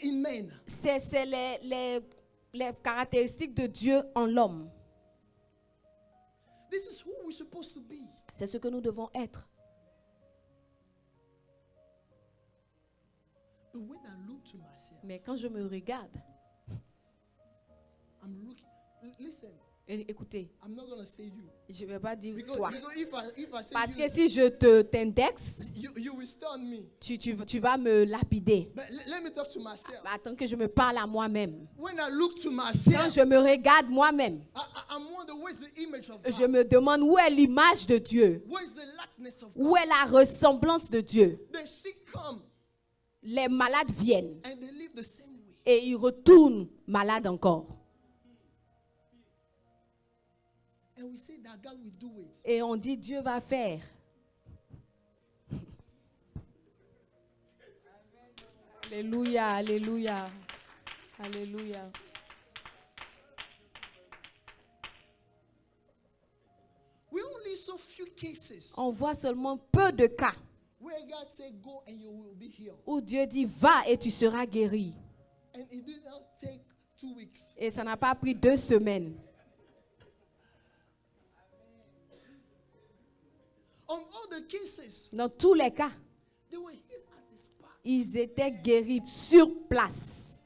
in man.
c'est les caractéristiques de Dieu en l'homme.
This is who we're supposed to be.
C'est ce que nous devons être.
But when I look to myself,
Mais quand je me regarde,
I'm looking. Listen,
écoutez,
I'm not gonna say you
je ne vais pas dire
because
toi.
if I say
Parce
you,
que si je t'indexe,
you will stun me.
tu vas me lapider.
But let me talk to myself.
Attends que je me parle à moi-même.
When I look to
Quand
myself,
je me regarde moi-même,
I'm wondering where's the image of
je
God?
me demande où est l'image de Dieu,
Where's the likeness of
où
God?
est la ressemblance de Dieu.
The sick come
Les malades viennent
and they live the same way.
et ils retournent malades encore.
And we say that God will do it.
Et on dit Dieu va faire. Alléluia, alléluia, alléluia.
We only saw few cases
On voit seulement peu de cas
where God said, "Go and you will be healed,"
où Dieu dit va et tu seras guéri.
and it did not take 2 weeks.
Et ça n'a pas pris 2 semaines.
On other cases,
Dans tous les cas,
they were healed at the spot.
ils étaient guéris sur place.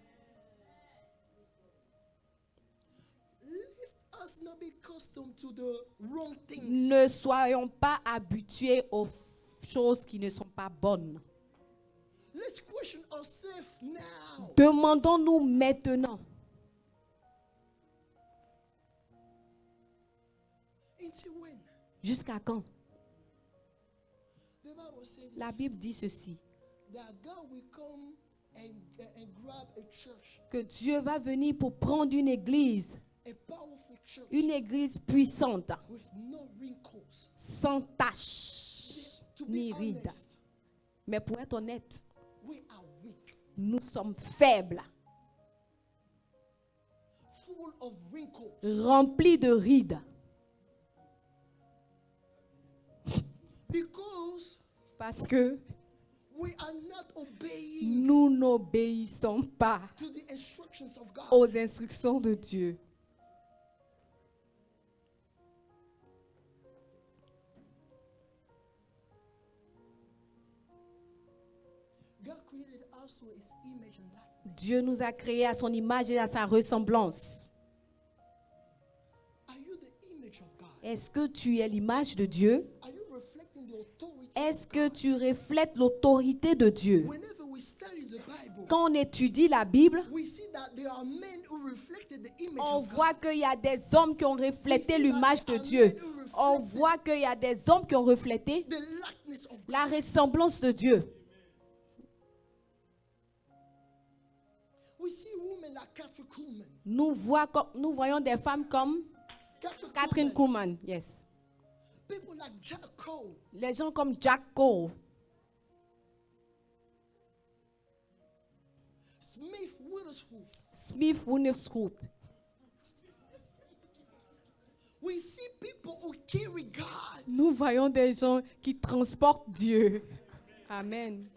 Let us not be accustomed to the wrong things.
Ne soyons pas habitués aux choses qui ne sont pas bonnes.
Let's question ourselves now.
Demandons-nous maintenant,
Until when?
jusqu'à quand?
The Bible says
La Bible dit ceci,
that God will come and grab a church,
que Dieu va venir pour prendre une église
a
église puissante,
with no wrinkles.
sans tache
To be
ni rides.
honest,
Mais pour être honnête,
we are weak,
nous sommes faibles,
full of wrinkles.
remplis de rides.
Because
Parce que
we are not obeying
nous n'obéissons pas
to the instructions of God.
aux instructions de Dieu.
created us to His image and likeness.
Dieu nous a créés à son image et à sa ressemblance.
Are you the image of God?
Est-ce que tu es l'image de Dieu?
Are you reflecting the authority
Est-ce
of
que
God?
tu reflètes l'autorité de Dieu?
Whenever we study the Bible,
Quand on étudie la Bible,
we see that there are men who reflected the image
on
of
voit
God.
qu'il y a des hommes qui ont reflété l'image de Dieu. On voit qu'il y a des hommes qui ont reflété
The likeness of God.
la ressemblance de Dieu.
We see women like Catherine Kuhlman.
Nous voyons des femmes comme Catherine Kuhlman, yes.
People like Jack Cole.
Les gens comme Jack Cole,
Smith Wigglesworth.
Smith Wigglesworth.
We see people who carry God.
Nous voyons des gens qui transportent Dieu. Amen.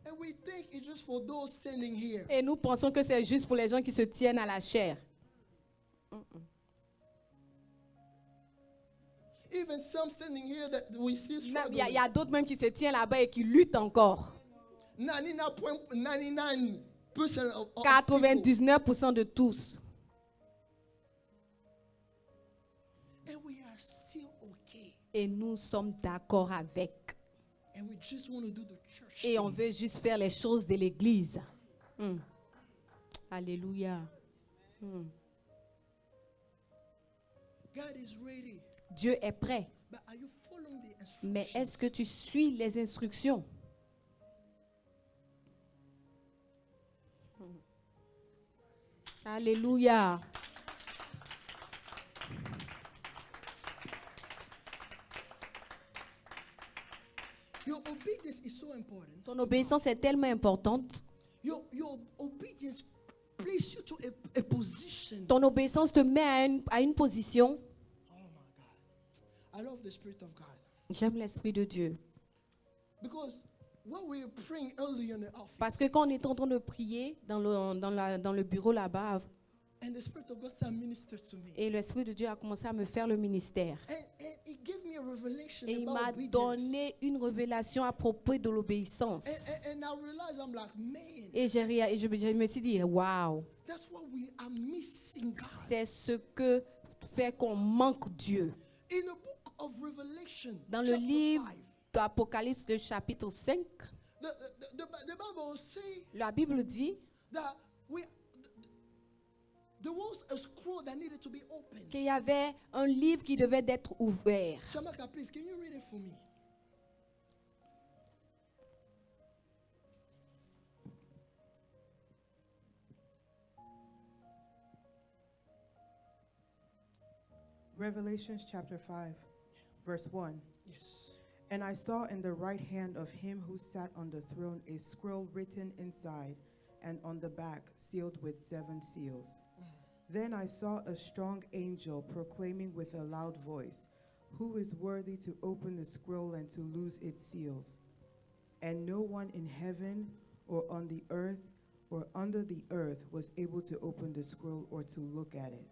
And we think it's just for those standing here.
Et nous pensons que c'est juste pour les gens qui se tiennent à la chair.
Even some standing here that we still
Il
struggle.
y a d'autres même qui se tiennent là-bas et qui luttent encore.
99.99% of people.
99% de tous.
And we are still okay.
Et nous sommes d'accord avec.
And we just want to do the church
Et on
thing.
veut juste faire les choses de l'église. Alléluia.
God is ready.
Dieu est prêt.
But are you following the instructions?
Mais est-ce que tu suis les instructions? Alléluia.
Your obedience is so important.
Ton obéissance est tellement importante.
Your obedience places you to a position.
Ton obéissance te met à une position.
Oh my God. I love the Spirit of God.
J'aime l'Esprit de Dieu.
Because when we were praying earlier in the office,
Parce que quand on est en train de prier dans le bureau là-bas,
and the Spirit of God started ministering to me.
et l'Esprit de Dieu a commencé à me faire le ministère.
And He gave me a revelation
Et il
about
m'a
obedience.
donné une révélation à propos de l'obéissance.
And I realized, I'm like, man,
Et je me suis dit, waouh,
that's what we are missing God.
c'est ce que fait qu'on manque Dieu.
In the book of Revelation,
Dans le
chapter
livre
5,
d'Apocalypse de chapitre 5,
the Bible say
la Bible dit
that there was a scroll that needed to be opened.
qu'il y avait un livre qui devait être ouvert.
Shamaka, please, can you read it for me?
Revelations chapter 5, verse 1.
Yes.
And I saw in the right hand of him who sat on the throne a scroll written inside and on the back sealed with 7 seals. Then I saw a strong angel proclaiming with a loud voice, "Who is worthy to open the scroll and to loose its seals?" And no one in heaven or on the earth or under the earth was able to open the scroll or to look at it.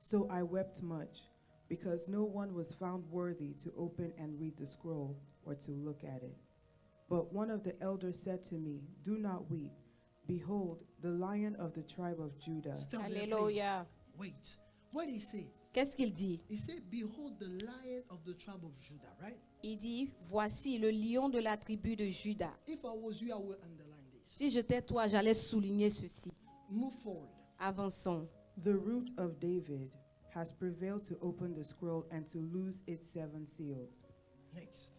So I wept much, because no one was found worthy to open and read the scroll or to look at it. But one of the elders said to me, "Do not weep. Behold, the Lion of the tribe of Judah."
Stop there,
Alléluia.
please. Wait. What did he say?
Qu'est-ce qu'il dit?
He said, behold the Lion of the tribe of Judah, right?
Il dit, voici le lion de la tribu de Juda.
If I was you, I would underline this.
Si j'étais toi, j'allais souligner ceci.
Move forward.
Avançons.
The root of David has prevailed to open the scroll and to loose its 7 seals.
Next.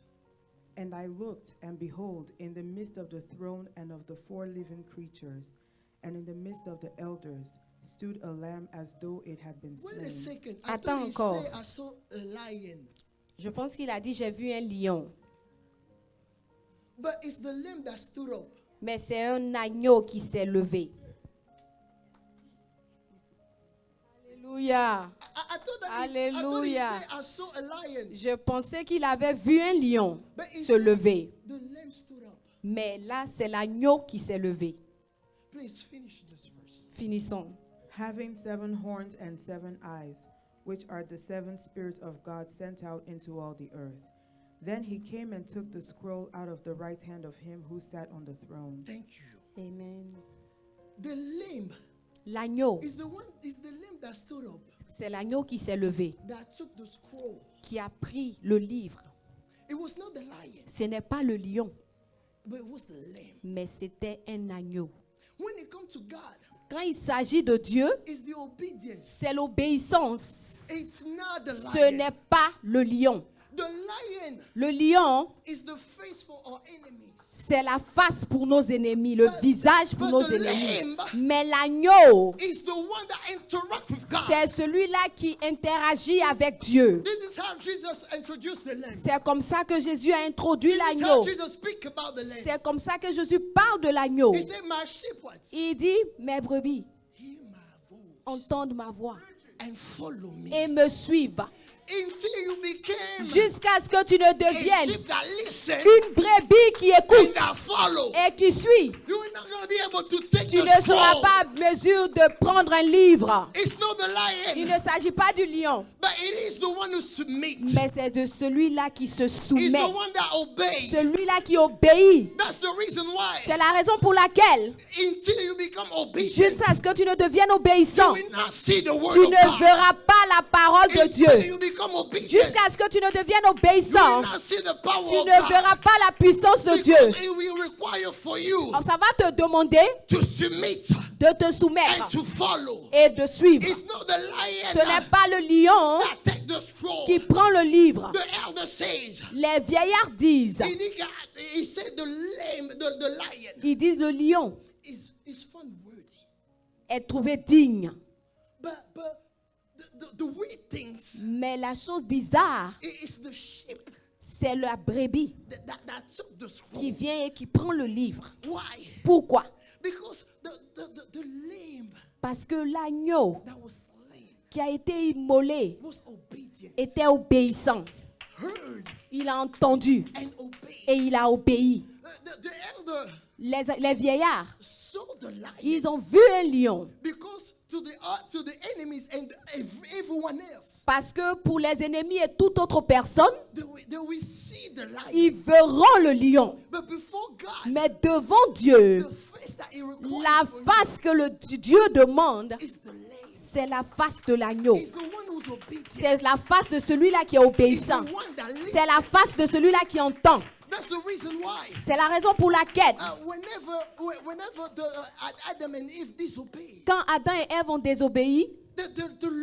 And I looked, and behold, in the midst of the throne and of the 4 living creatures, and in the midst of the elders, stood a lamb as though it had been
Wait a
slain.
second. I
Attends
thought he
encore.
said I saw a lion.
Je pense qu'il a dit, j'ai vu un lion.
But it's the lamb that stood up.
Mais c'est un agneau qui s'est levé. Alléluia.
I thought that I thought he
Alléluia.
said I saw a lion.
Je pensais qu'il avait vu un lion
But he
se
said
lever.
the lamb stood up.
Mais là, c'est l'agneau qui s'est levé.
Please finish this verse.
Finissons.
having 7 horns and 7 eyes, which are the 7 spirits of God sent out into all the earth. Then he came and took the scroll out of the right hand of him who sat on the throne.
Thank you.
Amen.
The lamb
L'agneau,
is the lamb that stood up,
c'est l'agneau qui s'est levé,
that took the scroll.
qui a pris le livre.
It was not the lion,
Ce n'est pas le lion,
but it was the lamb.
mais c'était un agneau.
When it comes to God,
Quand il s'agit de Dieu,
it's the obedience.
c'est l'obéissance.
It's not the
Ce
lion.
n'est pas le lion.
The lion
Le lion,
is the face for our enemies.
c'est la face pour nos ennemis, le visage pour
but
nos
the
ennemis.
lamb
Mais l'agneau,
Is the one that interacts with God.
c'est celui-là qui interagit avec Dieu.
This is how Jesus introduced the lamb.
C'est comme ça que Jésus a introduit
This is how
l'agneau.
Jesus speak about the lamb.
C'est comme ça que Jésus parle de l'agneau.
He said, "My sheep what?
Il dit, mes brebis
Hear my voice
entendent ma voix
and follow me."
et me suivent.
Until you became
Jusqu'à ce que tu ne
a
deviennes
sheep that listen
une brebis qui
and
écoute
that follow.
et qui suit.
You're not going to be able to take
Tu
the
ne seras
scroll.
pas en mesure de prendre un livre.
It's not the
Il
lion,
ne s'agit pas du lion,
but it is the one who submits.
mais c'est de celui-là qui se
It's
soumet.
the one that obeys.
Celui-là qui obéit.
That's the reason why.
C'est la raison pour laquelle,
Until you become obedient,
jusqu'à ce que tu ne deviennes
you
obéissant,
will not see the word
tu
of
ne
God.
verras pas la parole de
Until
Dieu.
you become obedient,
Jusqu'à ce que tu ne deviennes
you
obéissant,
will not see the power
tu
of
ne
God.
verras pas la puissance de Dieu.
Because it will require for you
Alors, ça va te demander
to submit
de te soumettre
and to follow.
et de suivre.
It's not the lion
Ce n'est pas le lion
that take the scroll.
qui prend le livre.
The elder says,
Les vieillards disent,
he said the lamb, the lion
ils disent le lion
is found worthy.
est trouvé digne.
But the weird things
Mais la chose bizarre,
is the sheep
c'est la brebis
that took the scroll.
qui vient et qui prend le livre.
Why?
Pourquoi?
Because the lamb
Parce que l'agneau
that was slain
qui a été immolé
was obedient,
était obéissant.
heard
Il a entendu
and obeyed.
et il a obéi.
The elder
Les vieillards,
saw the lion
ils ont vu un lion.
because to the enemies and everyone else,
Parce que pour les ennemis et toute autre personne,
they will see the lion.
ils verront le lion.
But before God,
Mais devant Dieu,
the face that he requires
la
for
face que le Dieu demande,
you is the lamb.
c'est la face de l'agneau.
He's the one who's obedient.
C'est la face de celui-là qui est
He's
obéissant.
the one that
C'est la
listens.
face de celui-là qui entend.
That's the reason why.
C'est la raison pour laquelle,
Whenever Adam and Eve disobeyed,
quand Adam et Ève ont désobéi,
they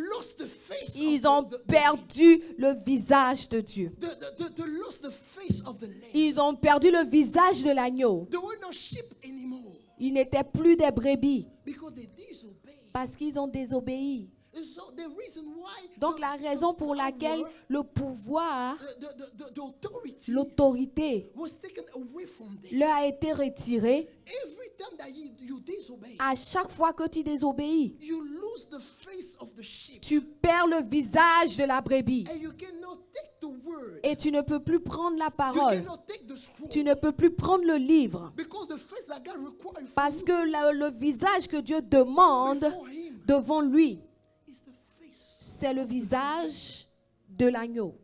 lost the face.
ils
of
ont perdu le visage de Dieu.
they lost the face of the lamb.
Ils ont perdu le visage de l'agneau.
They were not sheep anymore
Ils n'étaient plus des brebis
because they disobeyed.
parce qu'ils ont désobéi.
And so the reason why
Donc la raison pour laquelle
power,
le pouvoir,
the authority
l'autorité
was taken away from them.
leur a été retirée.
Every time that you disobey,
À chaque fois que tu désobéis,
you lose the face of the sheep.
tu perds le visage de la brebis
And you cannot take the word.
et tu ne peux plus prendre la
You
parole.
cannot take the scroll.
Tu ne peux plus prendre le livre
Because the face that God requires
parce
for
que le visage que Dieu demande
you before him
devant lui,
is the face.
c'est le visage de l'agneau.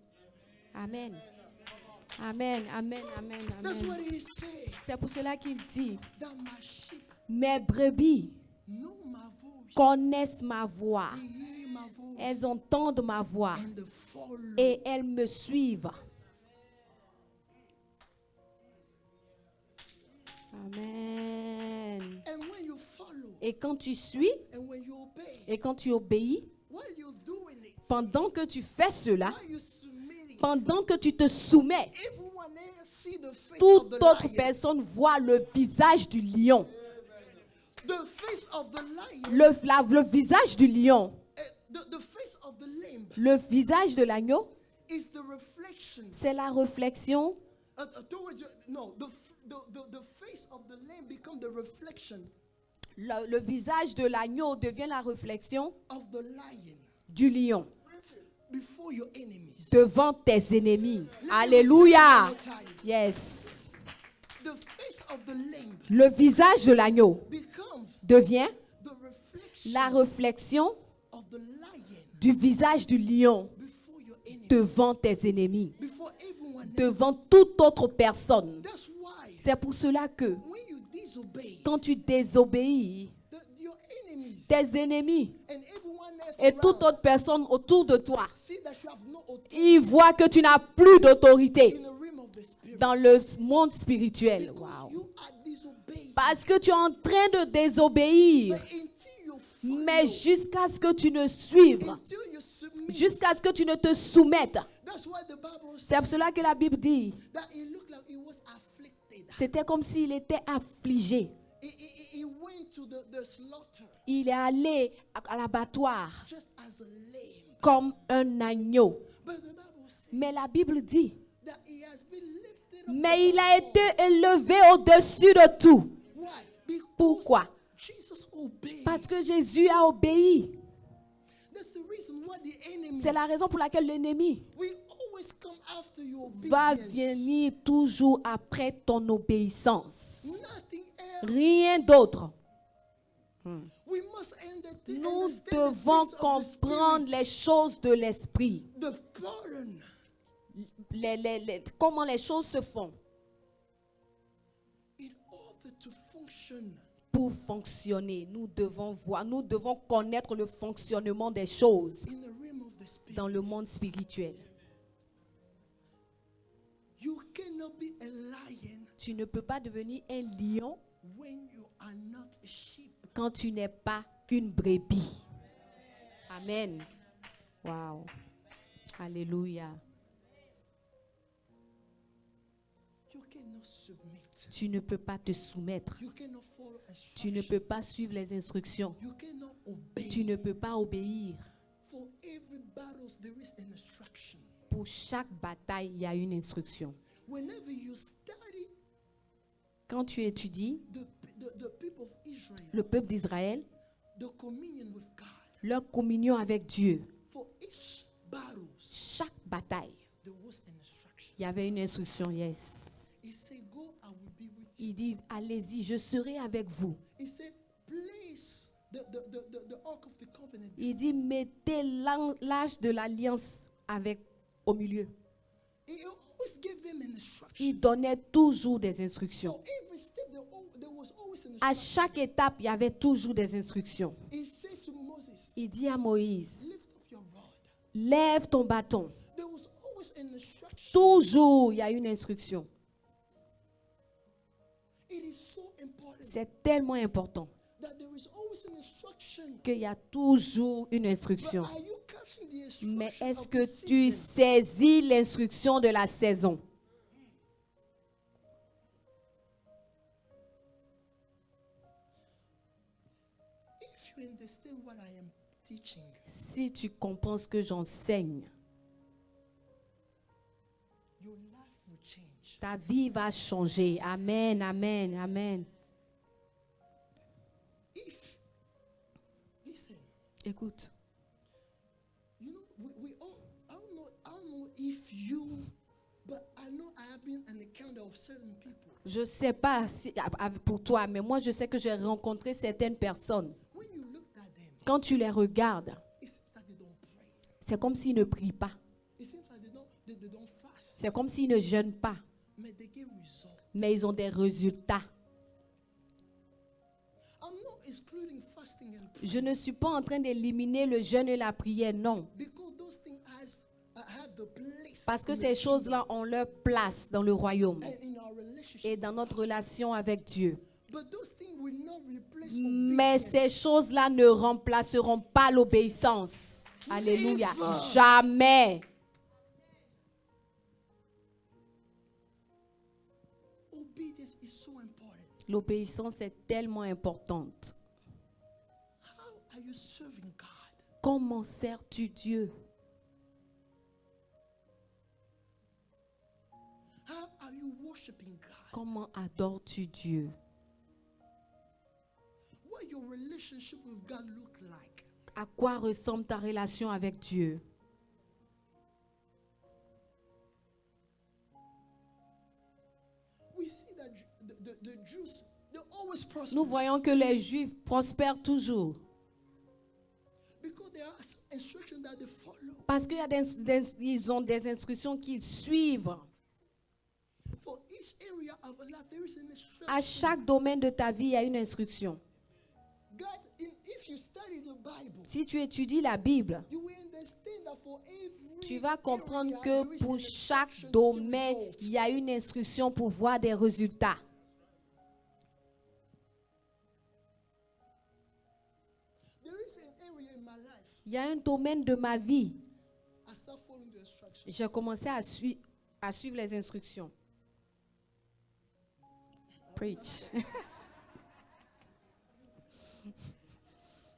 Amen. Amen, amen, amen,
That's what
amen.
he said.
C'est pour cela qu'il dit,
That my sheep
mes brebis
know my voice.
connaissent ma voix.
They hear my voice.
Elles entendent ma voix
And they follow.
et elles me suivent. Amen.
And when you follow
Et quand tu suis
and when you obey,
et quand tu obéis,
while you're doing it,
pendant que tu fais cela,
while you're submitting,
pendant que tu te soumets,
everyone else see the face of
toute
the
autre
lion.
personne voit le visage du lion.
The face of the lion,
Le visage du lion,
the face of the lamb
le visage de l'agneau,
is the reflection.
c'est la réflexion.
The face of the lamb become the reflection
Le visage de l'agneau devient la réflexion
of the lion
du lion
before your enemies.
devant tes ennemis. Alléluia. Yes.
The face of the lamb
Le visage de l'agneau
becomes
devient
the reflection
La réflexion
of the lion
du visage du lion
before your enemy,
devant tes ennemis,
before everyone
devant
else.
toute autre personne.
That's why
C'est pour cela que
when you disobey,
quand tu désobéis,
your enemies
tes ennemis
and everyone else
et toute
around
autre personne autour de toi,
see that you have no authority
ils voient que tu n'as plus d'autorité
in the realm of the spirit.
dans le monde spirituel.
Because
Wow.
you are disobeying.
Parce que tu es en train de désobéir.
But until you follow,
Mais jusqu'à ce que tu ne suives,
until you submit,
jusqu'à ce que tu ne te soumettes.
that's why the Bible
C'est pour
says
cela que la Bible dit,
that it looked like he was afflicted.
c'était comme s'il était affligé.
He went to the slaughter
Il est allé à l'abattoir
just as a lamb.
comme un agneau.
But the Bible says
Mais la Bible dit,
that he has been lifted up.
mais il a été élevé au-dessus de tout.
Why? Because
Pourquoi?
Jesus obeyed.
Parce que Jésus a obéi.
That's the reason why the enemy
C'est la raison pour laquelle l'ennemi
will always come after your
va
obedience.
venir toujours après ton obéissance.
Nothing else.
Rien d'autre.
We must understand
Nous
the
devons
things of the
comprendre
spirit.
les choses de l'esprit.
The burden.
Comment les choses se font
In order to function,
pour fonctionner. Nous devons voir, nous devons connaître le fonctionnement des choses
in the realm of the spirit,
dans le monde spirituel.
you cannot be a lion
Tu ne peux pas devenir un lion
when you are not a sheep.
quand tu n'es pas une brebis. Amen. Wow. Alléluia.
You cannot submit.
Tu ne peux pas te soumettre.
You cannot follow
Tu ne
instruction.
peux pas suivre les instructions.
You cannot obey.
Tu ne peux pas obéir.
For every battle, there is an instruction.
Pour chaque bataille, il y a une instruction.
Whenever you study
Quand tu étudies
the people of Israel,
le peuple d'Israël,
the communion with God,
leur communion avec Dieu,
for each battle,
chaque bataille,
there was an instruction.
il y avait une instruction, yes.
He said, go, I will be with you.
Il dit, allez-y, je serai avec vous.
He said, place the ark of the covenant.
Il dit, mettez l'âge de l'alliance au milieu.
He always gave them an instruction.
Il donnait toujours des instructions.
For every step, there was always an
À
instruction.
chaque étape, il y avait toujours des instructions.
He said to Moses,
Il dit à Moïse,
lift up your rod.
lève ton bâton.
There was always an instruction.
Toujours, il y a une instruction.
It is so important
C'est tellement important
that there is always an instruction.
qu'il y a toujours une
But
instruction.
are you catching the
Mais
instruction
est-ce
of
que
the
tu
season?
saisis l'instruction de la saison?
If you understand what I am teaching,
Si tu comprends ce que j'enseigne,
your life will change.
ta vie va changer. Amen, amen, amen.
If, listen,
Écoute,
you know, we all, I don't know if you, but I know I have been an encounter of certain people.
je ne sais pas pour toi, mais moi je sais que j'ai rencontré certaines personnes.
When you look at them,
Quand tu les regardes,
it seems like they don't pray.
c'est comme s'ils ne prient pas.
It seems like they don't fast.
C'est comme s'ils ne jeûnent pas,
But they get results.
mais ils ont des résultats.
I'm not excluding fasting and
Je
prayer
ne suis pas en train d'éliminer le jeûne et la prière, non.
because those things have the place
Parce que
in the
ces choses-là
kingdom
ont leur place dans le royaume
and in our relationship.
et dans notre relation avec Dieu.
But those things will not replace
Mais
obedience.
ces choses-là ne remplaceront pas l'obéissance. Alléluia.
Never.
Jamais.
Obedience is so important.
L'obéissance est tellement importante.
How are you serving God?
Comment sers-tu Dieu?
How are you worshiping God?
Comment adores-tu Dieu?
What your relationship with God look like?
À quoi ressemble ta relation avec Dieu?
We see that the Jews, they always prosper.
Nous voyons que les Juifs prospèrent toujours. Parce qu'il y a ils ont des instructions qu'ils suivent.
For each area of a life, there is an instruction.
À chaque domaine de ta vie, il y a une instruction.
God, if you study the Bible,
Si tu étudies la Bible,
you will understand that for every
tu vas comprendre
area,
que
there is
pour
an
chaque
instruction to see
domaine,
results.
il y a une instruction pour voir des résultats.
There is an area in my life.
Il y a un domaine de ma vie.
I start following the instructions.
J'ai commencé à suivre les instructions. Preach.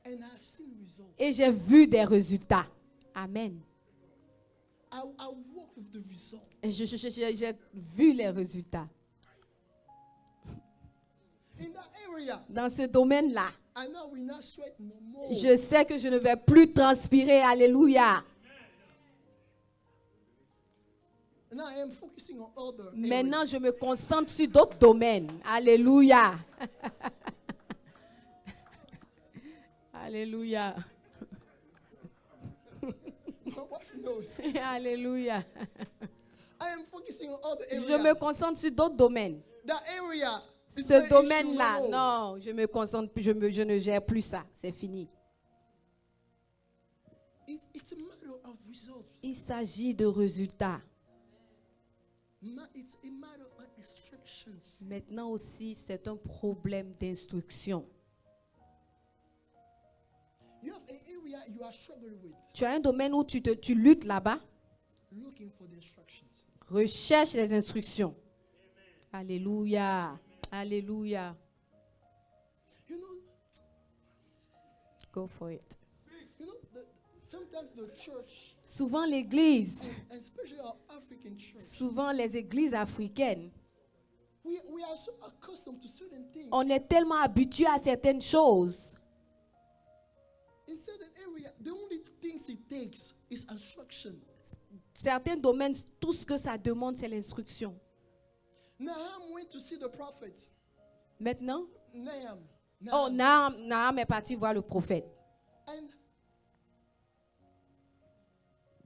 And I've seen results.
Et j'ai vu des résultats. Amen.
I walk with the results.
Et j'ai vu les résultats.
In that area,
Dans ce domaine-là,
I know we not sweat no more.
je sais que je ne vais plus transpirer. Alléluia.
Now I am focusing on other
Maintenant,
areas.
je me concentre sur d'autres domaines. Alléluia. Alléluia.
My wife knows.
Alléluia.
I am focusing on other
Je
areas.
me concentre sur d'autres domaines.
That area is
Ce
my issue,
domaine-là,
no.
non, je me concentre, je ne gère plus ça. C'est fini.
It's a matter of results.
Il s'agit de résultats.
It's a matter of instructions.
Maintenant aussi, c'est un problème d'instruction.
You have an area you are struggling with,
Tu as un domaine où tu luttes là-bas.
looking for the instructions.
Recherche les instructions. Alléluia. Alléluia.
You know,
Go for it.
sometimes the church,
Souvent l'église,
and especially our African church,
souvent les églises africaines,
we are so accustomed to certain things.
on est tellement habitué à certaines choses.
In certain area, the only things it takes is instruction.
Certains domaines, tout ce que ça demande, c'est l'instruction.
Nahum went to see the prophet.
Maintenant,
Nahum.
oh, Nahum est parti voir le prophète.
And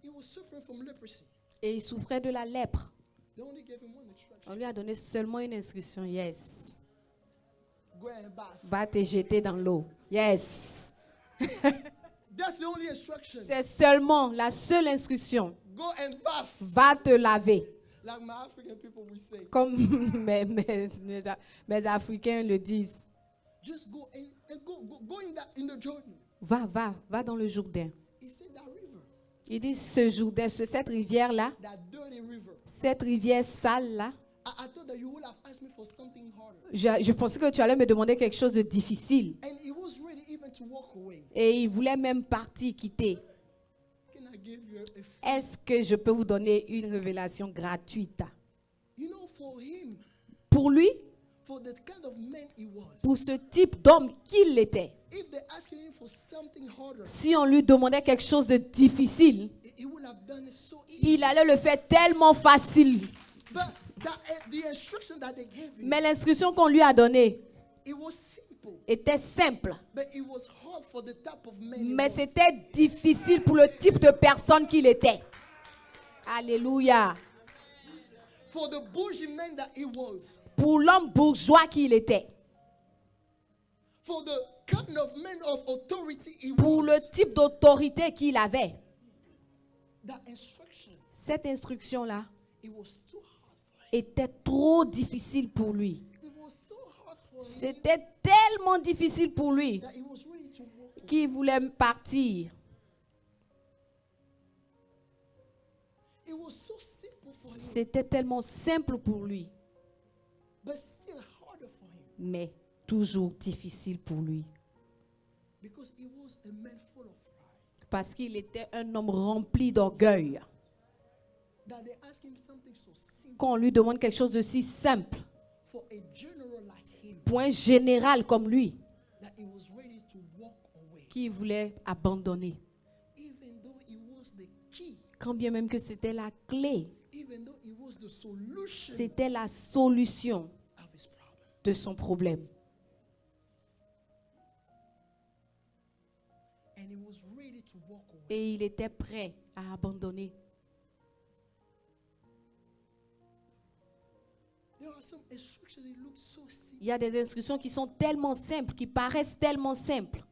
he was suffering from leprosy.
Et il souffrait de la lèpre.
They only gave him one instruction.
On lui a donné seulement une instruction. Yes.
Go and bath.
Va te jeter dans l'eau. Yes.
That's the only instruction.
C'est seulement la seule instruction.
Go and bath.
Va te laver.
Like my African people will say.
Comme mes Africains le disent.
Just go and go in the Jordan.
Va dans le Jourdain.
He said that river,
Il dit ce Jourdain, cette rivière-là,
that dirty river.
cette rivière sale-là.
I thought that you would have asked me for something harder.
Je pensais que tu allais me demander quelque chose de difficile.
And he was ready even to walk away.
Et il voulait même partir, quitter.
Can I give you a free?
Est-ce que je peux vous donner une révélation gratuite?
You know, for him,
Pour lui,
for the kind of man he was,
pour ce type d'homme qu'il était,
if they asked him for something harder,
si on lui demandait quelque chose de difficile,
he would have done it so easy.
il allait le faire tellement facile.
But the instruction that they gave him,
Mais l'instruction qu'on lui a donnée
it was simple,
était simple.
but it was hard for the type of man he
Mais
was.
c'était difficile pour le type de personne qu'il était. Alléluia.
For the bougie man that he was.
Pour l'homme bourgeois qu'il était.
For the kind of man of authority he
Pour le
was.
type d'autorité qu'il avait.
That instruction,
Cette instruction-là
it was too hard for him.
était trop difficile pour lui.
It was so hard for him
C'était tellement difficile pour lui
that he was ready to walk away.
qu'il voulait partir.
It was so simple for him,
C'était tellement simple pour lui,
but still harder for him
mais toujours difficile pour lui.
because he was a man full of pride.
Parce qu'il était un homme rempli d'orgueil.
That they asked him something so simple
Quand on lui demande quelque chose de si simple,
for a general like him,
pour un général comme lui,
that he was ready to walk away,
qui voulait abandonner.
even though he was the key,
Quand bien même que c'était la clé,
even though he was the solution
c'était la solution
of his problem.
de son problème.
And he was ready to walk away.
Et il était prêt à abandonner.
There are some instructions that look so simple.
Il y a des instructions qui sont tellement simples, qui paraissent tellement simples.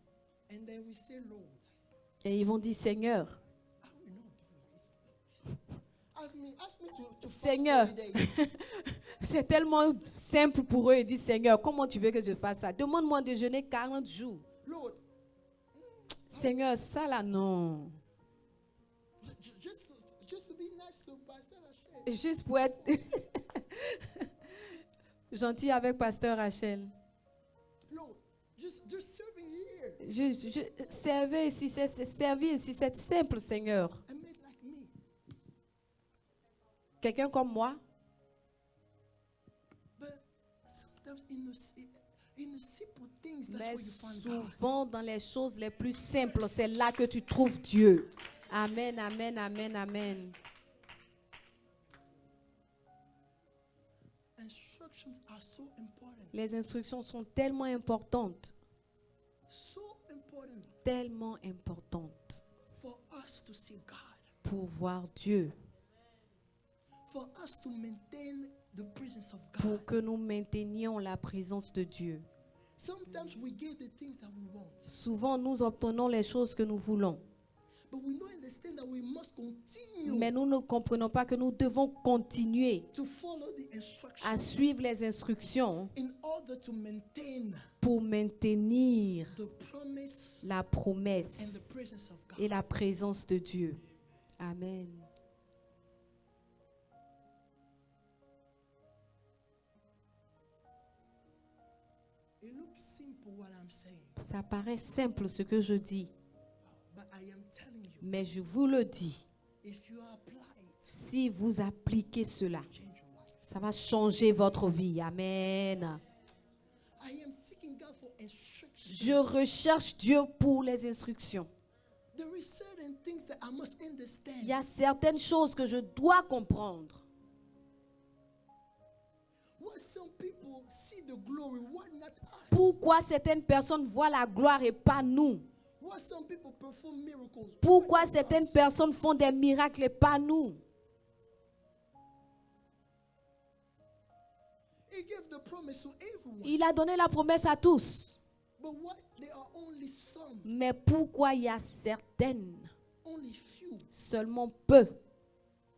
And then we say, Lord,
Et ils vont dire, Seigneur,
I will not do this. Ask me to fast
Seigneur.
40 days.
c'est tellement simple pour eux. Ils disent, Seigneur, comment tu veux que je fasse ça? Demande-moi de jeûner 40 jours.
Lord,
Seigneur, ça là, non.
just to be nice to Pastor Rachel.
Juste pour être gentil avec Pasteur Rachel.
Lord, just serving here.
Servir ici, c'est simple, Seigneur.
I made like me.
Quelqu'un comme moi.
But sometimes in the simple things, that's
Mais
where you find God.
souvent, dans les choses les plus simples, c'est là que tu trouves Dieu. Amen, amen, amen, amen.
Instructions are so important.
Les instructions sont tellement importantes.
So important
Tellement importantes
for us to see God.
pour voir Dieu.
For us to maintain the presence of
Pour
God.
que nous maintenions la présence de Dieu.
Sometimes we get the things that we want.
Souvent, nous obtenons les choses que nous voulons.
But we don't understand that we must continue
Mais nous ne comprenons pas que nous devons continuer
to follow the
à
instructions
suivre les instructions
in order to maintain
pour maintenir
the promise
la
and the
promesse
presence of God.
et la présence de Dieu. Amen.
It looks simple what I'm saying,
Ça paraît simple ce que je dis,
but I am telling you,
mais je vous le dis,
if you apply it,
si vous appliquez cela,
change your life.
ça va changer votre vie. Amen.
I am seeking God for instructions.
Je recherche Dieu pour les instructions.
There is certain things that I must understand.
Il y a certaines choses que je dois comprendre.
Why some people see the glory, why not us?
Pourquoi certaines personnes voient la gloire et pas nous?
Why some people perform miracles?
Pourquoi
why not
certaines
us?
personnes font des miracles et pas nous?
He gave the promise to everyone.
Il a donné la promesse à tous.
But why there are only some,
Mais pourquoi il y a certaines,
only few?
seulement peu?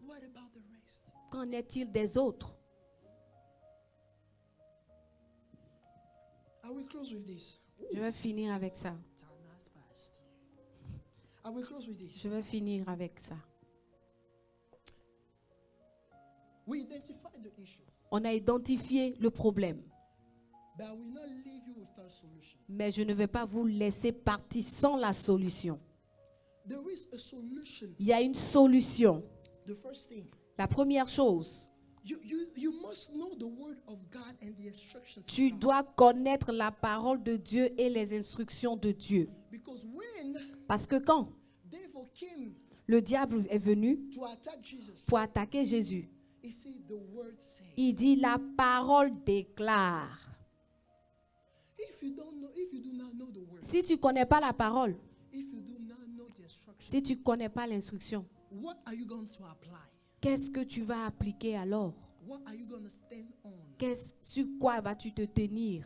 What about the rest?
Qu'en est-il des autres?
I will close with this.
Je vais finir avec ça.
Time has passed. I will close with this.
Je vais finir avec ça.
We identified the issue,
On a identifié le problème.
but I will not leave you without solution.
Mais je ne vais pas vous laisser partir sans la solution.
There is a solution.
Il y a une solution.
The first thing,
La première chose,
you must know the word of God and the instructions.
tu
of God.
dois connaître la parole de Dieu et les instructions de Dieu.
Because when
Parce que quand
devil came
le diable est venu
to attack Jesus,
pour attaquer Jésus,
he said the word say.
il dit la parole déclare.
If you do not know the word,
Si tu ne connais pas la parole,
if you do not know the instruction,
si tu ne connais pas l'instruction,
what are you going to apply?
qu'est-ce que tu vas appliquer alors?
What are you going to stand on?
Sur quoi vas-tu te tenir?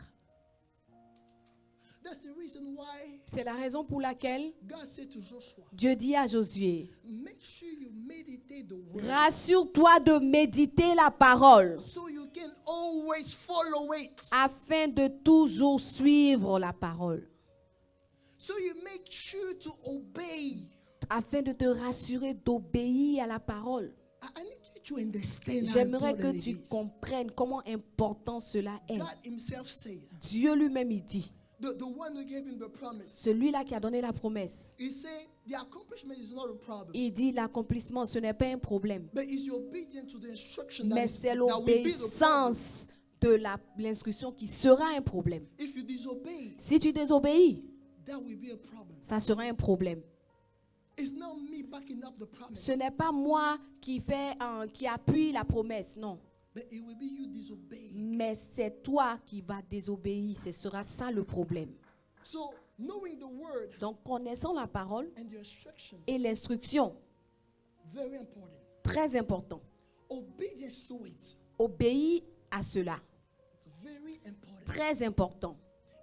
That's the reason why
C'est la raison pour laquelle
God said to Joshua,
Dieu dit à Josué,
make sure you meditate the word
rassure-toi de méditer la parole
so you can always follow it.
afin de toujours suivre la parole,
So you make sure to obey.
afin de te rassurer d'obéir à la parole.
I need you to understand how
J'aimerais que
important
tu
it is.
comprennes comment important cela est.
God himself said,
Dieu lui-même, il dit,
the one who gave him the promise,
celui-là qui a donné la promesse,
he said the accomplishment is not a problem,
il dit l'accomplissement, ce n'est pas un problème,
but is your obedience to the instruction that,
mais
is,
c'est
that will be the problem.
l'obéissance de l'instruction qui sera un problème.
If you disobey,
Si tu désobéis,
that will be a problem.
ça sera un problème.
It's not me backing up the promise,
Ce n'est pas moi qui appuie la promesse, non.
but it will be you disobeying.
Mais c'est toi qui vas désobéir. Ce sera ça le problème.
So Knowing the word
Donc, connaissant la parole
and the instructions,
et l'instruction,
very important.
très important.
Obedience to it,
Obéis à cela,
it's very important.
très important.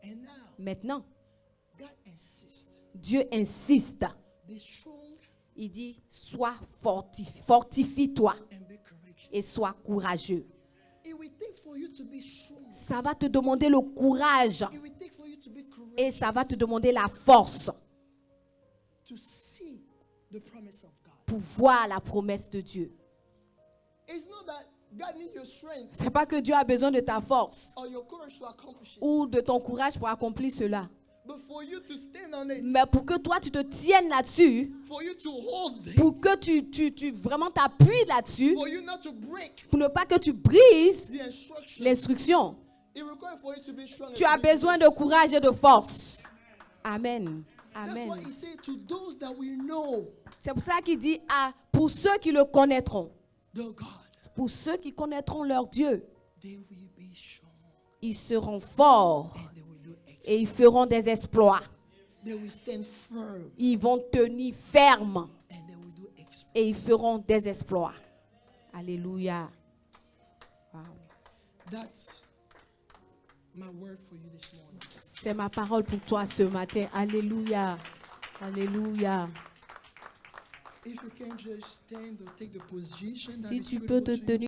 And now,
Maintenant,
God insists,
Dieu insiste.
be strong
Il dit, sois fortifie-toi
and be courageous.
et sois courageux.
It will take for you to be strong.
Ça va te demander le courage
It will take for you to be
et ça va te
courageous
demander la force
to see the promise of God.
pour voir la promesse de Dieu.
It's not that God needs your strength
C'est pas que Dieu a besoin de ta force
or your courage to accomplish it,
ou de ton courage pour accomplir cela.
but for you to stand on it,
Mais pour que toi, tu te tiennes là-dessus,
for you to hold it,
pour que tu vraiment t'appuies là-dessus,
for you not to break
pour ne pas que tu brises
the instruction.
l'instruction.
It requires for you to be strong.
Tu as
and courageous.
besoin de courage et de force. Amen.
That's
Amen.
why he said to those that we know,
C'est pour ça qu'il dit, pour ceux qui le connaîtront,
the God,
pour ceux qui connaîtront leur Dieu,
they will be strong
ils seront forts
and they will do
et ils feront des exploits.
They will stand firm
Ils vont tenir ferme
and they will do exploits.
et ils feront des exploits. Alléluia. Wow.
That's my word for you this morning.
C'est ma parole pour toi ce matin. Alléluia. Alléluia.
If you can just stand or take the position that
Si
is
tu
suitable
peux te
to you.
tenir